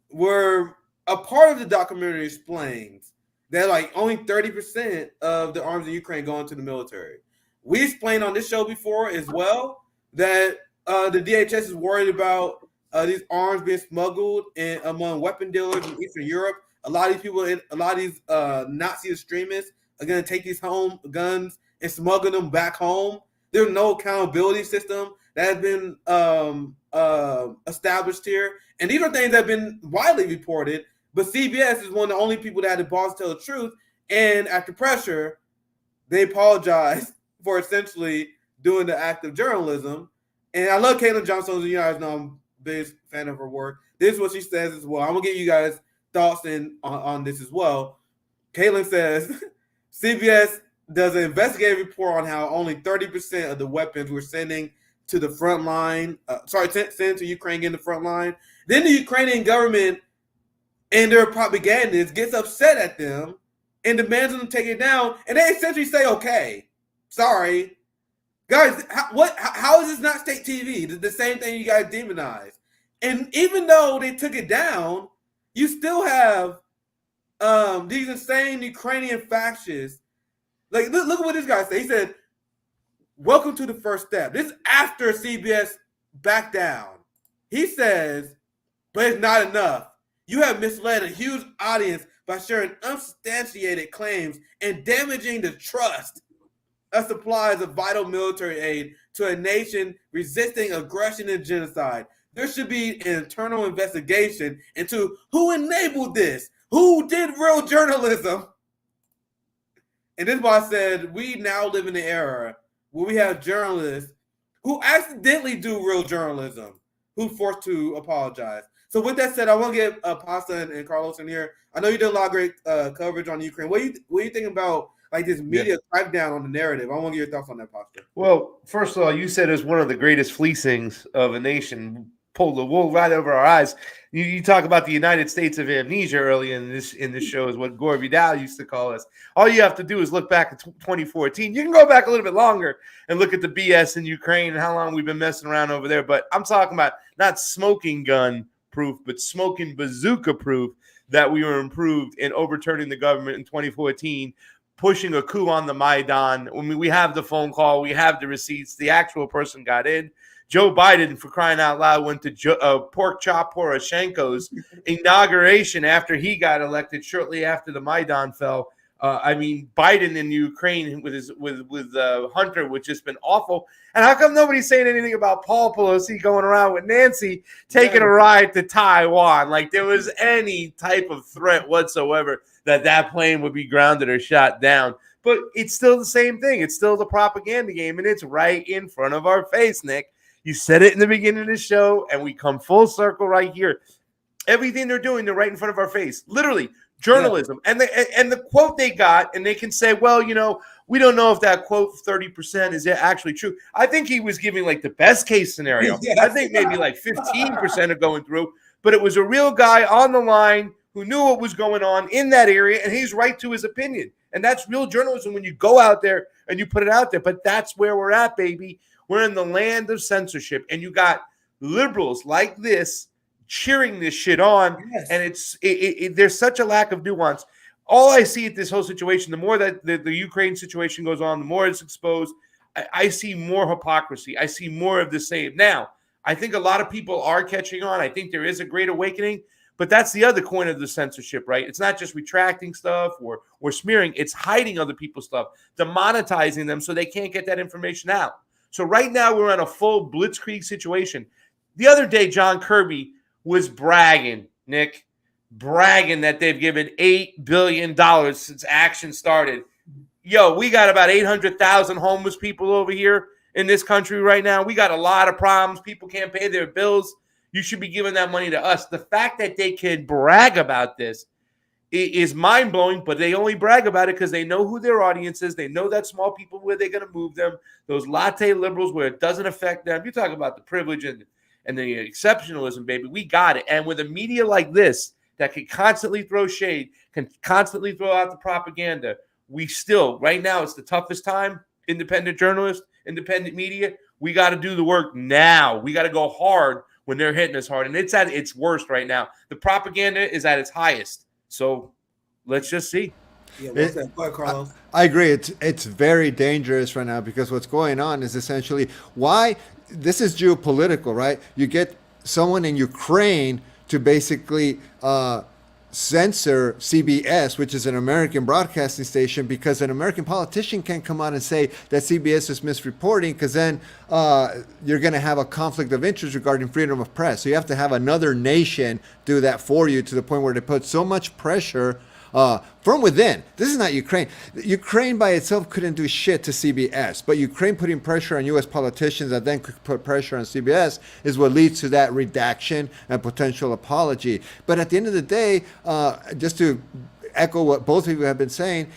S2: where a part of the documentary explains that like only 30% of the arms in Ukraine go into the military. We explained on this show before as well that the DHS is worried about these arms being smuggled among weapon dealers in Eastern Europe. A lot of these people, a lot of these Nazi extremists are going to take these home guns and smuggle them back home. There's no accountability system that has been established here. And these are things that have been widely reported, but CBS is one of the only people that had the balls to tell the truth. And after pressure, they apologized for essentially doing the act of journalism. And I love Caitlin Johnson. You guys know I'm a big fan of her work. This is what she says as well. I'm going to give you guys thoughts on this as well. Caitlin says, CBS does an investigative report on how only 30% of the weapons we're sending to the front line, send to Ukraine in the front line. Then the Ukrainian government and their propagandists gets upset at them and demands them to take it down. And they essentially say, okay, sorry. Guys, how is this not state TV? The same thing you guys demonize. And even though they took it down, you still have these insane Ukrainian fascists. Like, look at what this guy said. He said, welcome to the first step. This is after CBS backed down. He says, but it's not enough. You have misled a huge audience by sharing unsubstantiated claims and damaging the trust of supplies of vital military aid to a nation resisting aggression and genocide. There should be an internal investigation into who enabled this, who did real journalism. And this is why I said we now live in an era where we have journalists who accidentally do real journalism, who's forced to apologize. So with that said, I want to get Pasta and Carlos in here. I know you did a lot of great coverage on Ukraine. What do you think about like this media crackdown on the narrative? I want to get your thoughts on that, Pasta.
S5: Well, first of all, you said it's one of the greatest fleecings of a nation. Pulled the wool right over our eyes. You talk about the United States of amnesia early in this show is what Gore Vidal used to call us. All you have to do is look back at 2014. You can go back a little bit longer and look at the BS in Ukraine and how long we've been messing around over there. But I'm talking about not smoking gun proof, but smoking bazooka proof that we were improved in overturning the government in 2014, pushing a coup on the Maidan. I mean, we have the phone call, we have the receipts. The actual person got in. Joe Biden, for crying out loud, went to Pork Chop Poroshenko's inauguration after he got elected shortly after the Maidan fell. I mean, Biden in Ukraine with Hunter, which has been awful. And how come nobody's saying anything about Paul Pelosi going around with Nancy taking a ride to Taiwan? Like there was any type of threat whatsoever that plane would be grounded or shot down. But it's still the same thing. It's still the propaganda game, and it's right in front of our face, Nick. You said it in the beginning of the show, and we come full circle right here. Everything they're doing, they're right in front of our face. Literally, journalism. Yeah. And the quote they got, and they can say, well, you know, we don't know if that quote 30% is actually true. I think he was giving like the best case scenario. Yes. I think maybe like 15% are going through, but it was a real guy on the line who knew what was going on in that area, and he's right to his opinion. And that's real journalism when you go out there and you put it out there. But that's where we're at, baby. We're in the land of censorship, and you got liberals like this cheering this shit on, and there's such a lack of nuance. All I see at this whole situation, the more that the Ukraine situation goes on, the more it's exposed, I see more hypocrisy. I see more of the same. Now, I think a lot of people are catching on. I think there is a great awakening, but that's the other coin of the censorship, right? It's not just retracting stuff or smearing. It's hiding other people's stuff, demonetizing them so they can't get that information out. So right now we're in a full blitzkrieg situation. The other day, John Kirby was bragging, Nick, that they've given $8 billion since action started. Yo, we got about 800,000 homeless people over here in this country right now. We got a lot of problems. People can't pay their bills. You should be giving that money to us. The fact that they can brag about this is mind-blowing, but they only brag about it because they know who their audience is. They know that small people where they're going to move them, those latte liberals where it doesn't affect them. You talk about the privilege and the exceptionalism, baby. We got it. And with a media like this that can constantly throw shade, can constantly throw out the propaganda, we still, right now, it's the toughest time. independent journalists, independent media, we got to do the work now. We got to go hard when they're hitting us hard. And it's at its worst right now. The propaganda is at its highest. So let's just see.
S2: Yeah, what's that? Go ahead, Carlos.
S3: I agree. It's very dangerous right now because what's going on is essentially why this is geopolitical, right? You get someone in Ukraine to basically censor CBS, which is an American broadcasting station, because an American politician can't come out and say that CBS is misreporting, because then you're going to have a conflict of interest regarding freedom of press. So you have to have another nation do that for you, to the point where they put so much pressure from within. This is not Ukraine. Ukraine by itself couldn't do shit to CBS, but Ukraine putting pressure on U.S. politicians that then could put pressure on CBS is what leads to that redaction and potential apology. But at the end of the day, just to echo what both of you have been saying,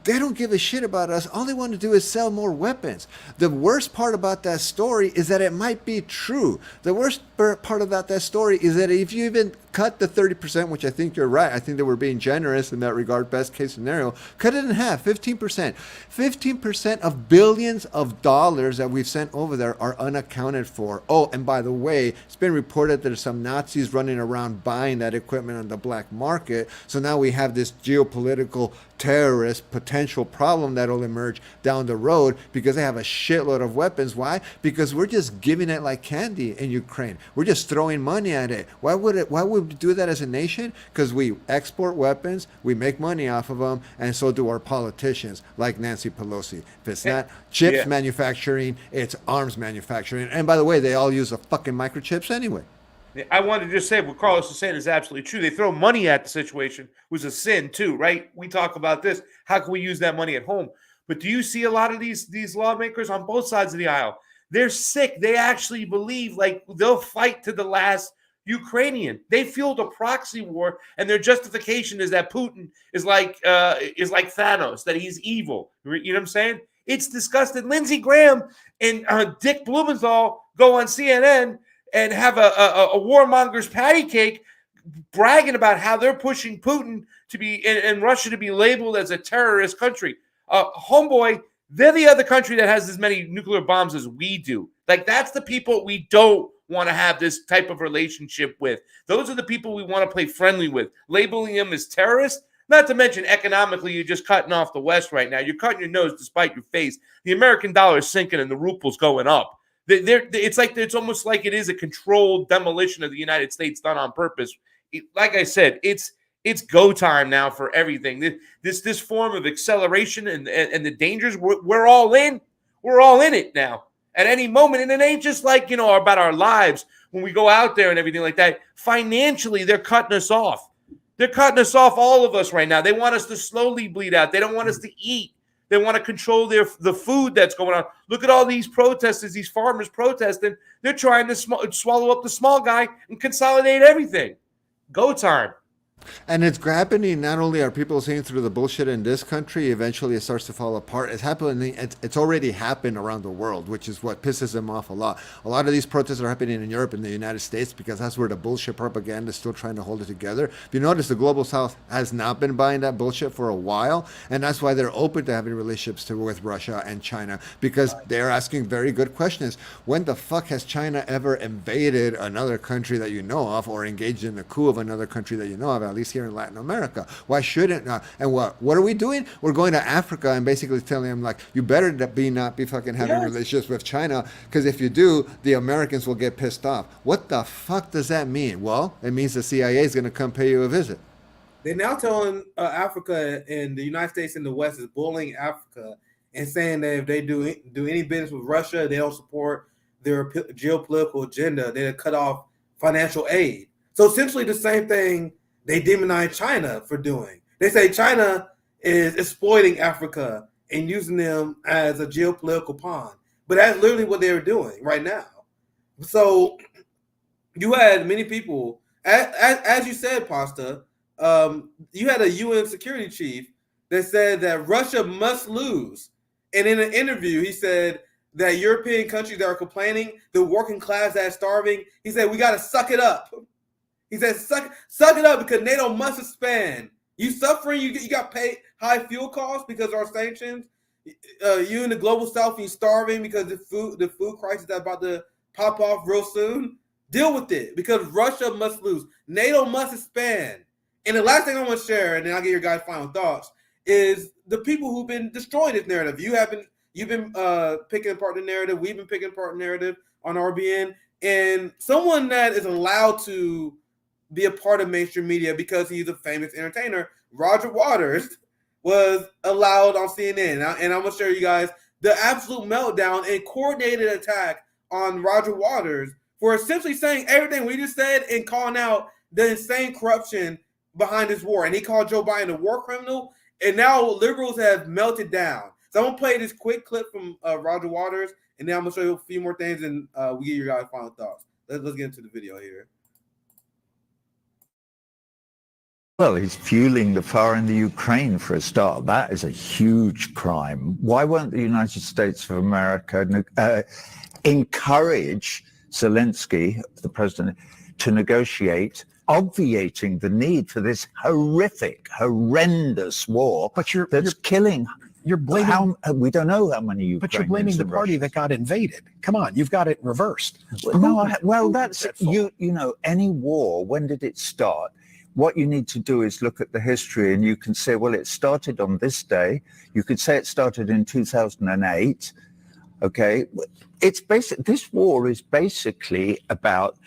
S3: they don't give a shit about us. All they want to do is sell more weapons. The worst part about that story is that it might be true. The worst part about that story is that if you even cut the 30%, which I think you're right, I think that we're being generous in that regard, best case scenario, cut it in half, 15%. 15% of billions of dollars that we've sent over there are unaccounted for. Oh, and by the way, it's been reported that there's some Nazis running around buying that equipment on the black market. So now we have this geopolitical terrorist potential problem that'll emerge down the road because they have a shitload of weapons. Why? Because we're just giving it like candy in Ukraine. We're just throwing money at it. Why would we do that as a nation? Because we export weapons, we make money off of them, and so do our politicians, like Nancy Pelosi. If it's not chips manufacturing, it's arms manufacturing. And by the way, they all use the fucking microchips anyway.
S5: I wanted to just say what Carlos is saying is absolutely true. They throw money at the situation, was a sin too, right? We talk about this. How can we use that money at home? But do you see a lot of these lawmakers on both sides of the aisle? They're sick. They actually believe like they'll fight to the last Ukrainian. They fueled a proxy war, and their justification is that Putin is like Thanos, that he's evil. You know what I'm saying? It's disgusting. Lindsey Graham and Dick Blumenthal go on CNN and have a warmonger's patty cake bragging about how they're pushing Putin to be and Russia to be labeled as a terrorist country. Homeboy, they're the other country that has as many nuclear bombs as we do. Like, that's the people we don't want to have this type of relationship with. Those are the people we want to play friendly with. Labeling them as terrorists, not to mention economically, you're just cutting off the West right now. You're cutting your nose despite your face. The American dollar is sinking and the ruple's going up. It's almost like it is a controlled demolition of the United States done on purpose. Like I said, it's go time now for everything. This form of acceleration and the dangers, we're all in. We're all in it now at any moment. And it ain't just like, about our lives when we go out there and everything like that. Financially, they're cutting us off. They're cutting us off, all of us right now. They want us to slowly bleed out. They don't want us to eat. They want to control the food that's going on. Look at all these protesters, these farmers protesting. They're trying to swallow up the small guy and consolidate everything. Go time.
S3: And it's happening. Not only are people seeing through the bullshit in this country, eventually it starts to fall apart. It's happening. It's already happened around the world, which is what pisses them off a lot. A lot of these protests are happening in Europe and the United States because that's where the bullshit propaganda is still trying to hold it together. If you notice, the global South has not been buying that bullshit for a while, and that's why they're open to having relationships with Russia and China, because they're asking very good questions. When the fuck has China ever invaded another country that you know of, or engaged in the coup of another country that you know of? At least here in Latin America. Why shouldn't? And what are we doing? We're going to Africa and basically telling them, like, you better not be fucking having relationships with China, because if you do, the Americans will get pissed off. What the fuck does that mean? Well, it means the CIA is going to come pay you a visit.
S2: They're now telling Africa and the United States and the West is bullying Africa and saying that if they do any business with Russia, they'll support their geopolitical agenda. They'll cut off financial aid. So essentially the same thing they demonize China for doing. They say China is exploiting Africa and using them as a geopolitical pawn. But that's literally what they're doing right now. So you had many people, as you said, Pasta, you had a UN security chief that said that Russia must lose. And in an interview, he said that European countries that are complaining, the working class that's starving, he said, we got to suck it up. He said, suck it up because NATO must expand. You suffering, you got paid high fuel costs because of our sanctions. you in the global south, you're starving because the food crisis that's about to pop off real soon. Deal with it because Russia must lose. NATO must expand. And the last thing I want to share, and then I'll get your guys' final thoughts, is the people who've been destroying this narrative. You've been picking apart the narrative. We've been picking apart the narrative on RBN. And someone that is allowed to be a part of mainstream media because he's a famous entertainer, Roger Waters, was allowed on CNN. And I'm going to show you guys the absolute meltdown and coordinated attack on Roger Waters for essentially saying everything we just said and calling out the insane corruption behind this war. And he called Joe Biden a war criminal. And now liberals have melted down. So I'm going to play this quick clip from Roger Waters, and then I'm going to show you a few more things, and we get your guys' final thoughts. Let's get into the video here.
S17: Well, he's fueling the fire in the Ukraine for a start. That is a huge crime. Why won't the United States of America encourage Zelensky, the president, to negotiate, obviating the need for this horrendous war that's killing?
S18: You're blaming.
S17: We don't know how many Ukrainians.
S18: But you're blaming the party that got invaded. Come on, you've got it reversed.
S17: That's you know, any war. When did it start? What you need to do is look at the history, and you can say, well, it started on this day. You could say it started in 2008. Okay, it's basic. This war is basically about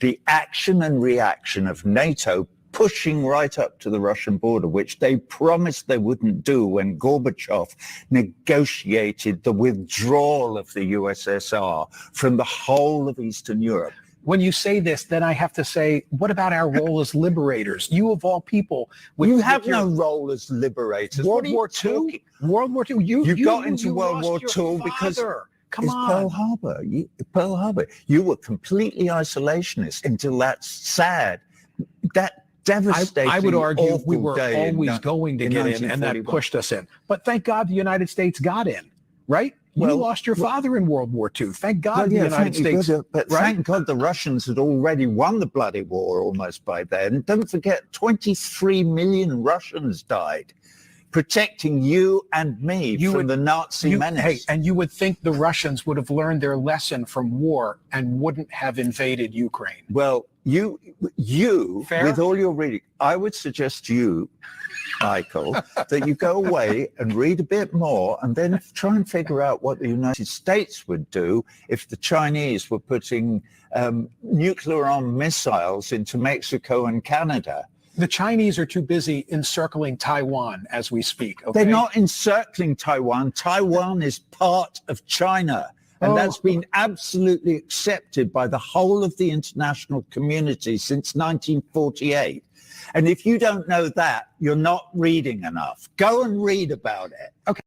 S17: the action and reaction of NATO pushing right up to the Russian border, which they promised they wouldn't do when Gorbachev negotiated the withdrawal of the USSR from the whole of Eastern Europe.
S18: When you say this, then I have to say, what about our role as liberators? You of all people.
S17: You have no role as liberators.
S18: World War II? World War II? You
S17: got into World War II because
S18: Come on.
S17: Pearl Harbor. Pearl Harbor. You were completely isolationist until that's sad. That devastating.
S18: I would argue we were
S17: day
S18: always going to get in, and that pushed us in. But thank God the United States got in, right? You lost your father in World War II. Thank God the United States.
S17: But thank God the Russians had already won the bloody war almost by then. Don't forget, 23 million Russians died protecting you and me from the Nazi menace.
S18: Hey, and you would think the Russians would have learned their lesson from war and wouldn't have invaded Ukraine.
S17: Well, you with all your reading, I would suggest you, Michael, that you go away and read a bit more and then try and figure out what the United States would do if the Chinese were putting nuclear-armed missiles into Mexico and Canada.
S18: The Chinese are too busy encircling Taiwan as we speak. Okay?
S17: They're not encircling Taiwan. Taiwan is part of China. And that's been absolutely accepted by the whole of the international community since 1948. And if you don't know that, you're not reading enough. Go and read about it.
S18: Okay.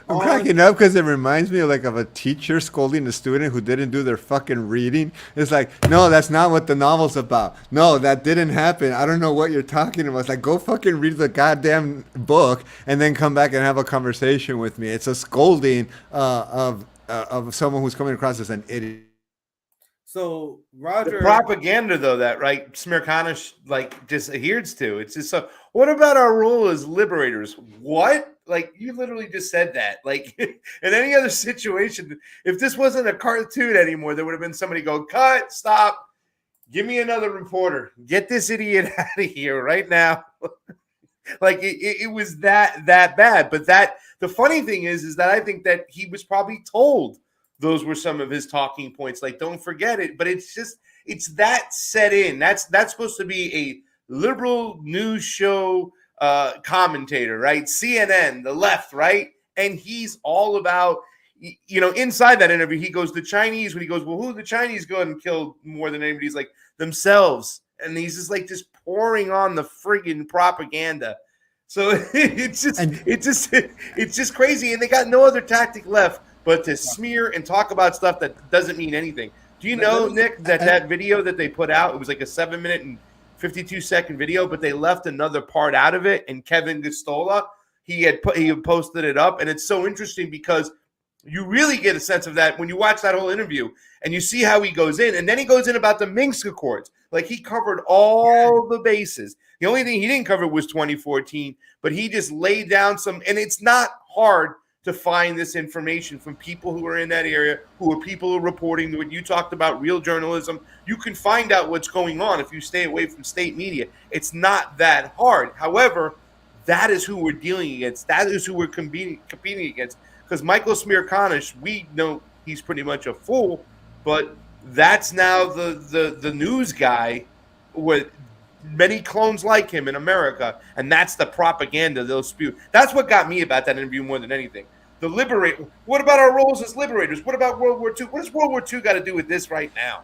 S3: I'm cracking up because it reminds me of a teacher scolding a student who didn't do their fucking reading. It's like, no, that's not what the novel's about. No, that didn't happen. I don't know what you're talking about. It's like, go fucking read the goddamn book and then come back and have a conversation with me. It's a scolding of someone who's coming across as an idiot.
S2: So Roger,
S5: the propaganda though that Smirkanish just adheres to, it's just so. What about our role as liberators? What? You literally just said that. In any other situation, if this wasn't a cartoon anymore, there would have been somebody go, cut, stop, give me another reporter, get this idiot out of here right now. It was that bad. But the funny thing is that I think that he was probably told those were some of his talking points. Don't forget it. But it's that set in. That's supposed to be a liberal news show commentator, right? CNN, the left, right? And he's all about, inside that interview, he goes, the Chinese, when he goes, well, who the Chinese go and kill more than anybody? He's like, themselves. And he's just pouring on the friggin' propaganda. So it's just crazy. And they got no other tactic left but to smear and talk about stuff that doesn't mean anything. Do you know, Nick, that video that they put out, it was like a 7-minute and 52-second video, but they left another part out of it. And Kevin Gostola, he had posted it up, and it's so interesting because you really get a sense of that when you watch that whole interview and you see how he goes in, and then he goes in about the Minsk Accords. He covered all the bases. The only thing he didn't cover was 2014, but he just laid down some, and it's not hard to find this information from people who are in that area, who are people who are reporting what you talked about, real journalism. You can find out what's going on if you stay away from state media. It's not that hard. However, that is who we're dealing against. That is who we're competing against. Because Michael Smirkanish, we know he's pretty much a fool, but that's now the news guy with many clones like him in America, and that's the propaganda they'll spew. That's what got me about that interview more than anything. The what about our roles as liberators? What about World War II? What does World War II got to do with this right now?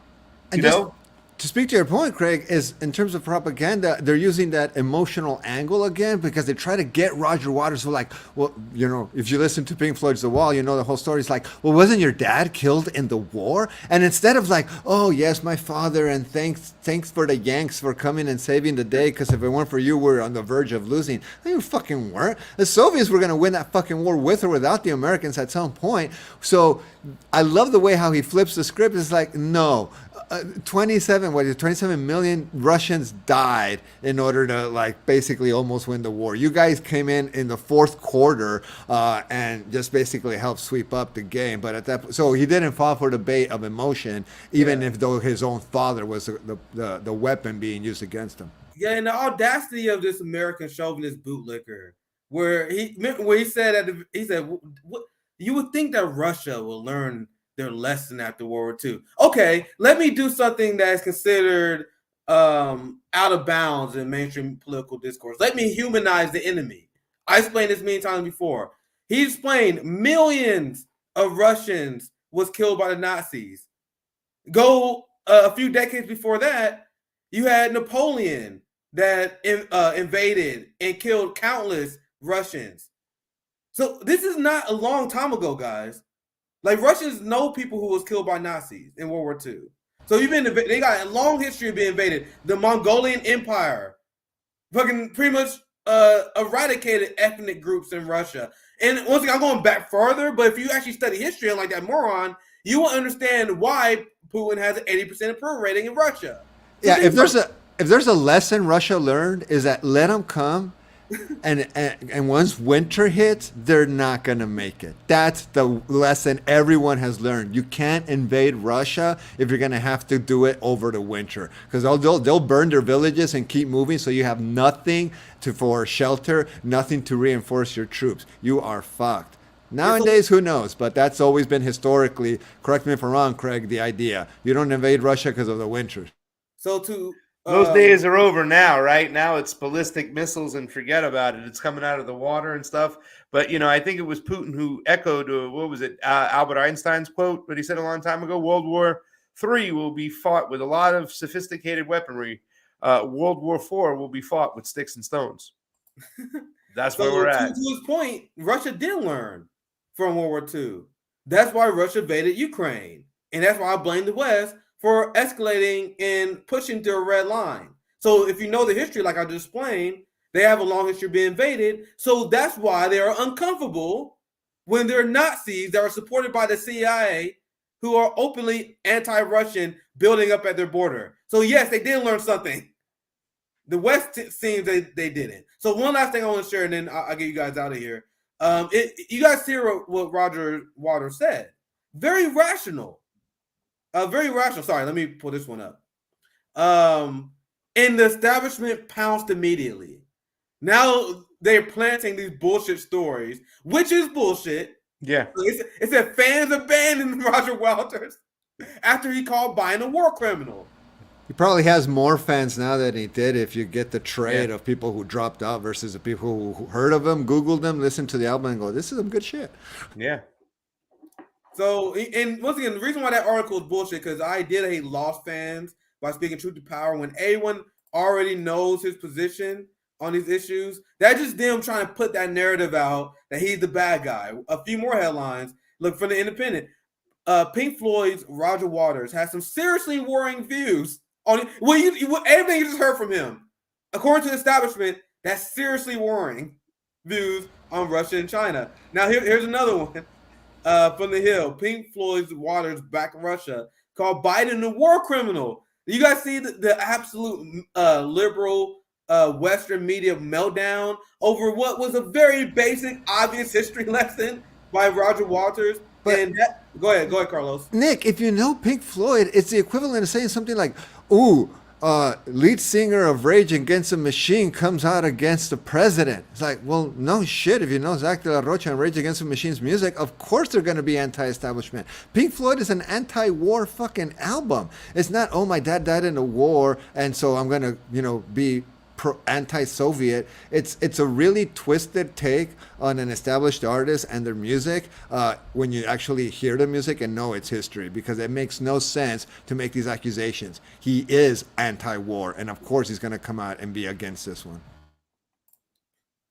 S3: And
S5: you know?
S3: To speak to your point, Craig, is in terms of propaganda, they're using that emotional angle again because they try to get Roger Waters to like, well, you know, if you listen to Pink Floyd's The Wall, you know the whole story is like, well, wasn't your dad killed in the war? And instead of like, oh, yes, my father, and thanks for the Yanks for coming and saving the day, because if it weren't for you, we're on the verge of losing. No, you fucking weren't. The Soviets were going to win that fucking war with or without the Americans at some point. So I love the way how he flips the script. It's like, no. 27 million Russians died in order to like basically almost win the war. You guys came in the fourth quarter and just basically helped sweep up the game. But at that, so he didn't fall for the bait of emotion, even if though his own father was the weapon being used against him.
S2: Yeah, and the audacity of this American chauvinist bootlicker, where he said what, you would think that Russia will learn their lesson after World War II. Okay, let me do something that's considered out of bounds in mainstream political discourse. Let me humanize the enemy. I explained this many times before. He explained millions of Russians was killed by the Nazis. Go a few decades before that, you had Napoleon that invaded and killed countless Russians. So this is not a long time ago, guys. Like, Russians know people who was killed by Nazis in World War II. So they got a long history of being invaded. The Mongolian Empire fucking pretty much eradicated ethnic groups in Russia. And once again, I'm going back further, but if you actually study history like that moron, you will understand why Putin has an 80% approval rating in Russia. So
S3: yeah, if there's a lesson Russia learned is that let them come. And once winter hits, they're not going to make it. That's the lesson everyone has learned. You can't invade Russia if you're going to have to do it over the winter, because they'll burn their villages and keep moving, so you have nothing for shelter, nothing to reinforce your troops. You are fucked. Nowadays, who knows? But that's always been historically, correct me if I'm wrong, Craig, the idea. You don't invade Russia because of the winters.
S2: So
S5: those days are over now, right? Now it's ballistic missiles and forget about it. It's coming out of the water and stuff. But, you know, I think it was Putin who echoed, what was it, Albert Einstein's quote that he said a long time ago, World War III will be fought with a lot of sophisticated weaponry. World War IV will be fought with sticks and stones. That's where we're at.
S2: To his point, Russia did learn from World War II. That's why Russia invaded Ukraine. And that's why I blame the West for escalating and pushing to a red line. So if you know the history, like I just explained, they have a long history of being invaded. So that's why they are uncomfortable when they're Nazis that are supported by the CIA, who are openly anti-Russian, building up at their border. So yes, they did learn something. The West seems they didn't. So one last thing I want to share, and then I'll get you guys out of here. You guys hear what Roger Waters said. Very rational. Very rational. Sorry, let me pull this one up. And the establishment pounced immediately. Now they're planting these bullshit stories, which is bullshit.
S5: Yeah.
S2: It said fans abandoned Roger Waters after he called Biden a war criminal.
S3: He probably has more fans now than he did if you get the trade of people who dropped out versus the people who heard of him, Googled him, listened to the album, and go, this is some good shit.
S5: Yeah.
S2: So, and once again, the reason why that article is bullshit, because I did hate lost fans by speaking truth to power when everyone already knows his position on these issues. That's just them trying to put that narrative out that he's the bad guy. A few more headlines. Look, from the Independent. Pink Floyd's Roger Waters has some seriously worrying views on everything you just heard from him. According to the establishment, that's seriously worrying views on Russia and China. Now, here's another one. From the Hill, Pink Floyd's Waters back Russia, called Biden a war criminal. You guys see the absolute liberal Western media meltdown over what was a very basic, obvious history lesson by Roger Waters. Go ahead, Carlos.
S3: Nick, if you know Pink Floyd, it's the equivalent of saying something like, ooh, lead singer of Rage Against the Machine comes out against the president. It's like, well, no shit. If you know Zach De La Rocha and Rage Against the Machine's music, of course they're going to be anti-establishment. Pink Floyd is an anti-war fucking album. It's not, oh, my dad died in a war, and so I'm going to, be anti-Soviet. It's a really twisted take on an established artist and their music when you actually hear the music and know its history, because it makes no sense to make these accusations. He is anti-war, and of course he's going to come out and be against this one.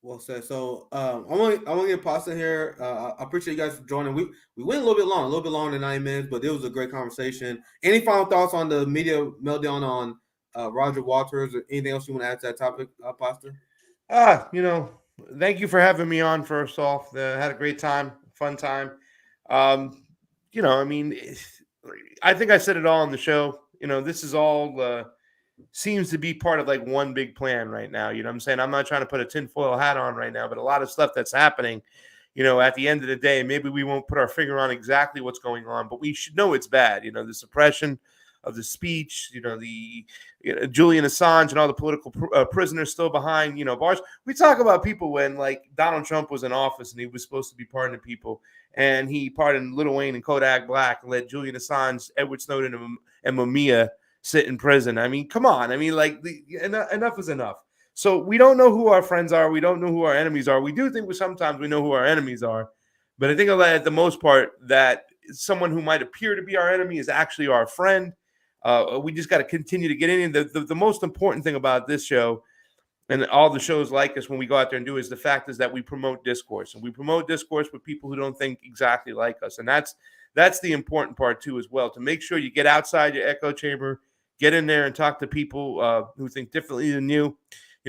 S2: Well said. So I want to get Pasta here. I appreciate you guys for joining. We went a little bit longer than 9 minutes, but it was a great conversation. Any final thoughts on the media meltdown on Roger Waters, or anything else you want to add to that topic, Pasta?
S5: Thank you for having me on. First off, had a great time, fun time. I think I said it all on the show. This is all seems to be part of like one big plan right now. You know what I'm saying? I'm not trying to put a tinfoil hat on right now, but a lot of stuff that's happening, at the end of the day, maybe we won't put our finger on exactly what's going on, but we should know it's bad. The suppression of the speech, the Julian Assange and all the political prisoners still behind, bars. We talk about people when like Donald Trump was in office and he was supposed to be pardoning people, and he pardoned Lil Wayne and Kodak Black and let Julian Assange, Edward Snowden, and Mamiya sit in prison. I mean, come on. I mean, enough is enough. So we don't know who our friends are. We don't know who our enemies are. We do think sometimes we know who our enemies are, but I think at the most part that someone who might appear to be our enemy is actually our friend. We just got to continue to get in. The most important thing about this show and all the shows like us when we go out there and do is the fact is that we promote discourse, and we promote discourse with people who don't think exactly like us. And that's the important part too, as well, to make sure you get outside your echo chamber, get in there and talk to people who think differently than you.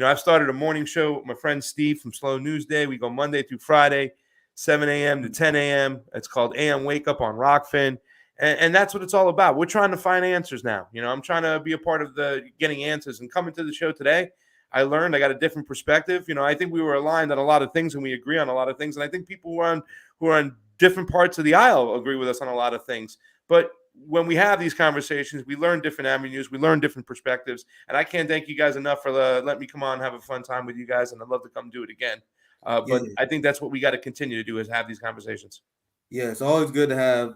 S5: I've started a morning show with my friend Steve from Slow News Day. We go Monday through Friday, 7 a.m. to 10 a.m. It's called AM Wake Up on Rockfin. And that's what it's all about. We're trying to find answers now. I'm trying to be a part of the getting answers. And coming to the show today, I learned I got a different perspective. I think we were aligned on a lot of things and we agree on a lot of things. And I think people who are on different parts of the aisle agree with us on a lot of things. But when we have these conversations, we learn different avenues, we learn different perspectives. And I can't thank you guys enough for letting me come on and have a fun time with you guys. And I'd love to come do it again. But I think that's what we got to continue to do, is have these conversations.
S2: Yeah, it's always good to have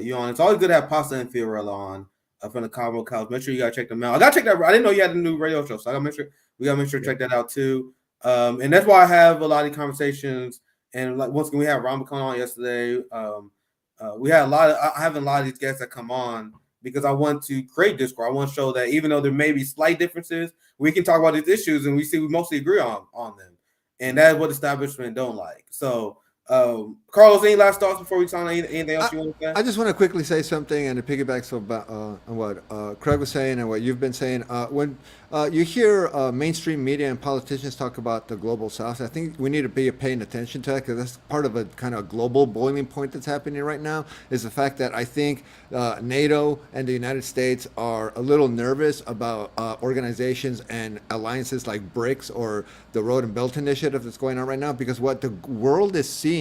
S2: you on. It's always good to have Pasta and Fiorella on from the Convo Couch. Make sure you gotta check them out. I gotta check that. I didn't know you had a new radio show, so I gotta make sure to check that out too. And that's why I have a lot of conversations. And like once again, we had Rambacon on yesterday. We had I have a lot of these guests that come on because I want to create discourse. I want to show that even though there may be slight differences, we can talk about these issues and we mostly agree on them. And that's what establishment don't like. So. Carlos, any last thoughts before we talk? Anything else you want to say?
S3: I just want to quickly say something, and to piggyback on what Craig was saying and what you've been saying. When you hear mainstream media and politicians talk about the global South, I think we need to be paying attention to that, because that's part of a kind of global boiling point that's happening right now, is the fact that I think NATO and the United States are a little nervous about organizations and alliances like BRICS or the Road and Belt Initiative that's going on right now, because what the world is seeing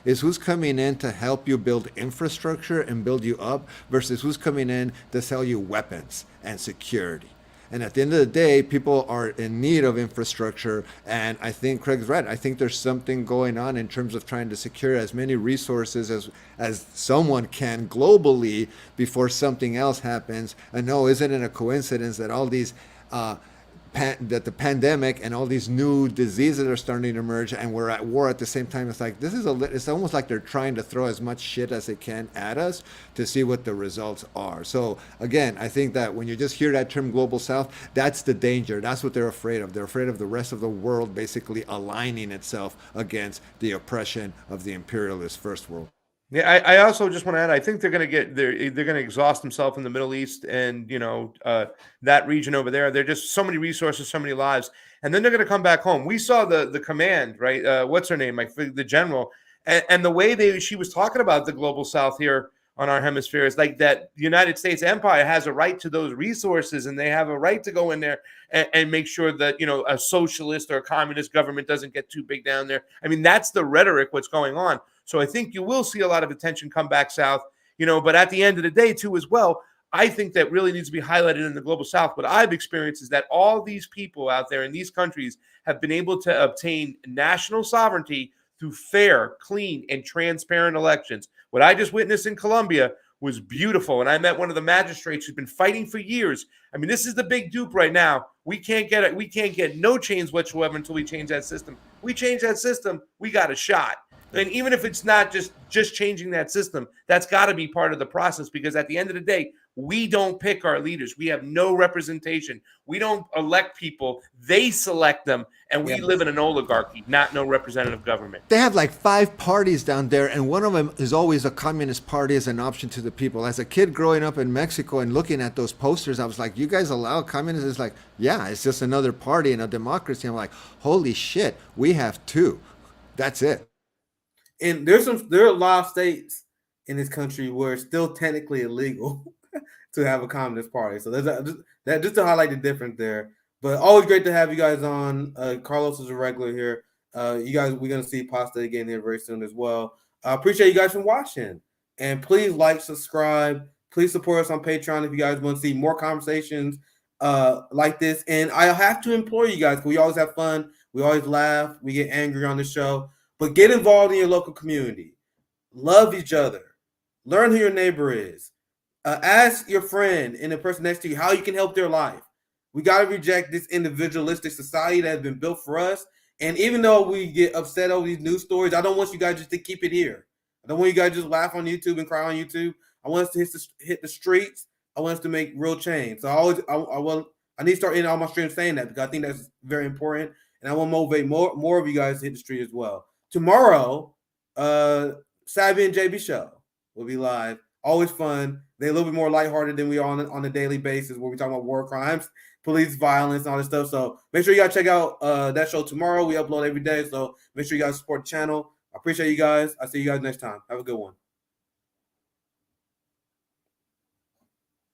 S3: is who's coming in to help you build infrastructure and build you up versus who's coming in to sell you weapons and security. And at the end of the day, people are in need of infrastructure. And I think Craig's right. I think there's something going on in terms of trying to secure as many resources as someone can globally before something else happens. And no, isn't it a coincidence that all these that the pandemic and all these new diseases are starting to emerge, and we're at war at the same time? It's like it's almost like they're trying to throw as much shit as they can at us to see what the results are. So again, I think that when you just hear that term global South, that's the danger. That's what they're afraid of. They're afraid of the rest of the world basically aligning itself against the oppression of the imperialist first world.
S5: Yeah, I also just want to add, I think they're going to exhaust themselves in the Middle East and, that region over there. They're just so many resources, so many lives. And then they're going to come back home. We saw the command, right? What's her name? Like the general. And the way she was talking about the global South here on our hemisphere. It's like that the United States empire has a right to those resources, and they have a right to go in there and make sure that, you know, a socialist or a communist government doesn't get too big down there. I mean, that's the rhetoric, what's going on. So I think you will see a lot of attention come back south, you know, but at the end of the day, too, as well, I think that really needs to be highlighted in the global south. What I've experienced is that all these people out there in these countries have been able to obtain national sovereignty through fair, clean, and transparent elections. What I just witnessed in Colombia was beautiful. And I met one of the magistrates who's been fighting for years. I mean, this is the big dupe right now. We can't get it. We can't get no change whatsoever until we change that system. We change that system, we got a shot. And even if it's not just changing that system, that's got to be part of the process, because at the end of the day, we don't pick our leaders. We have no representation. We don't elect people. They select them. And we live in an oligarchy, not no representative government.
S3: They have like 5 parties down there, and one of them is always a communist party as an option to the people. As a kid growing up in Mexico and looking at those posters, I was like, you guys allow communists? It's like, yeah, it's just another party in a democracy. I'm like, holy shit, we have 2. That's it.
S2: And there are a lot of states in this country where it's still technically illegal to have a communist party. So there's just to highlight the difference there. But always great to have you guys on. Carlos is a regular here. You guys, we're gonna see Pasta again here very soon as well. I appreciate you guys for watching. And please like, subscribe. Please support us on Patreon if you guys want to see more conversations like this. And I have to implore you guys, because we always have fun, we always laugh, we get angry on the show. But get involved in your local community. Love each other. Learn who your neighbor is. Ask your friend and the person next to you how you can help their life. We got to reject this individualistic society that has been built for us. And even though we get upset over these news stories, I don't want you guys just to keep it here. I don't want you guys just laugh on YouTube and cry on YouTube. I want us to hit the streets. I want us to make real change. So I need to start ending all my streams saying that, because I think that's very important. And I want to motivate more of you guys to hit the street as well. Tomorrow, Savvy and JB show will be live. Always fun. They're a little bit more lighthearted than we are on a daily basis, where we talk about war crimes, police violence, and all this stuff. So make sure you guys check out that show tomorrow. We upload every day, so make sure you guys support the channel. I appreciate you guys. I'll see you guys next time. Have a good one.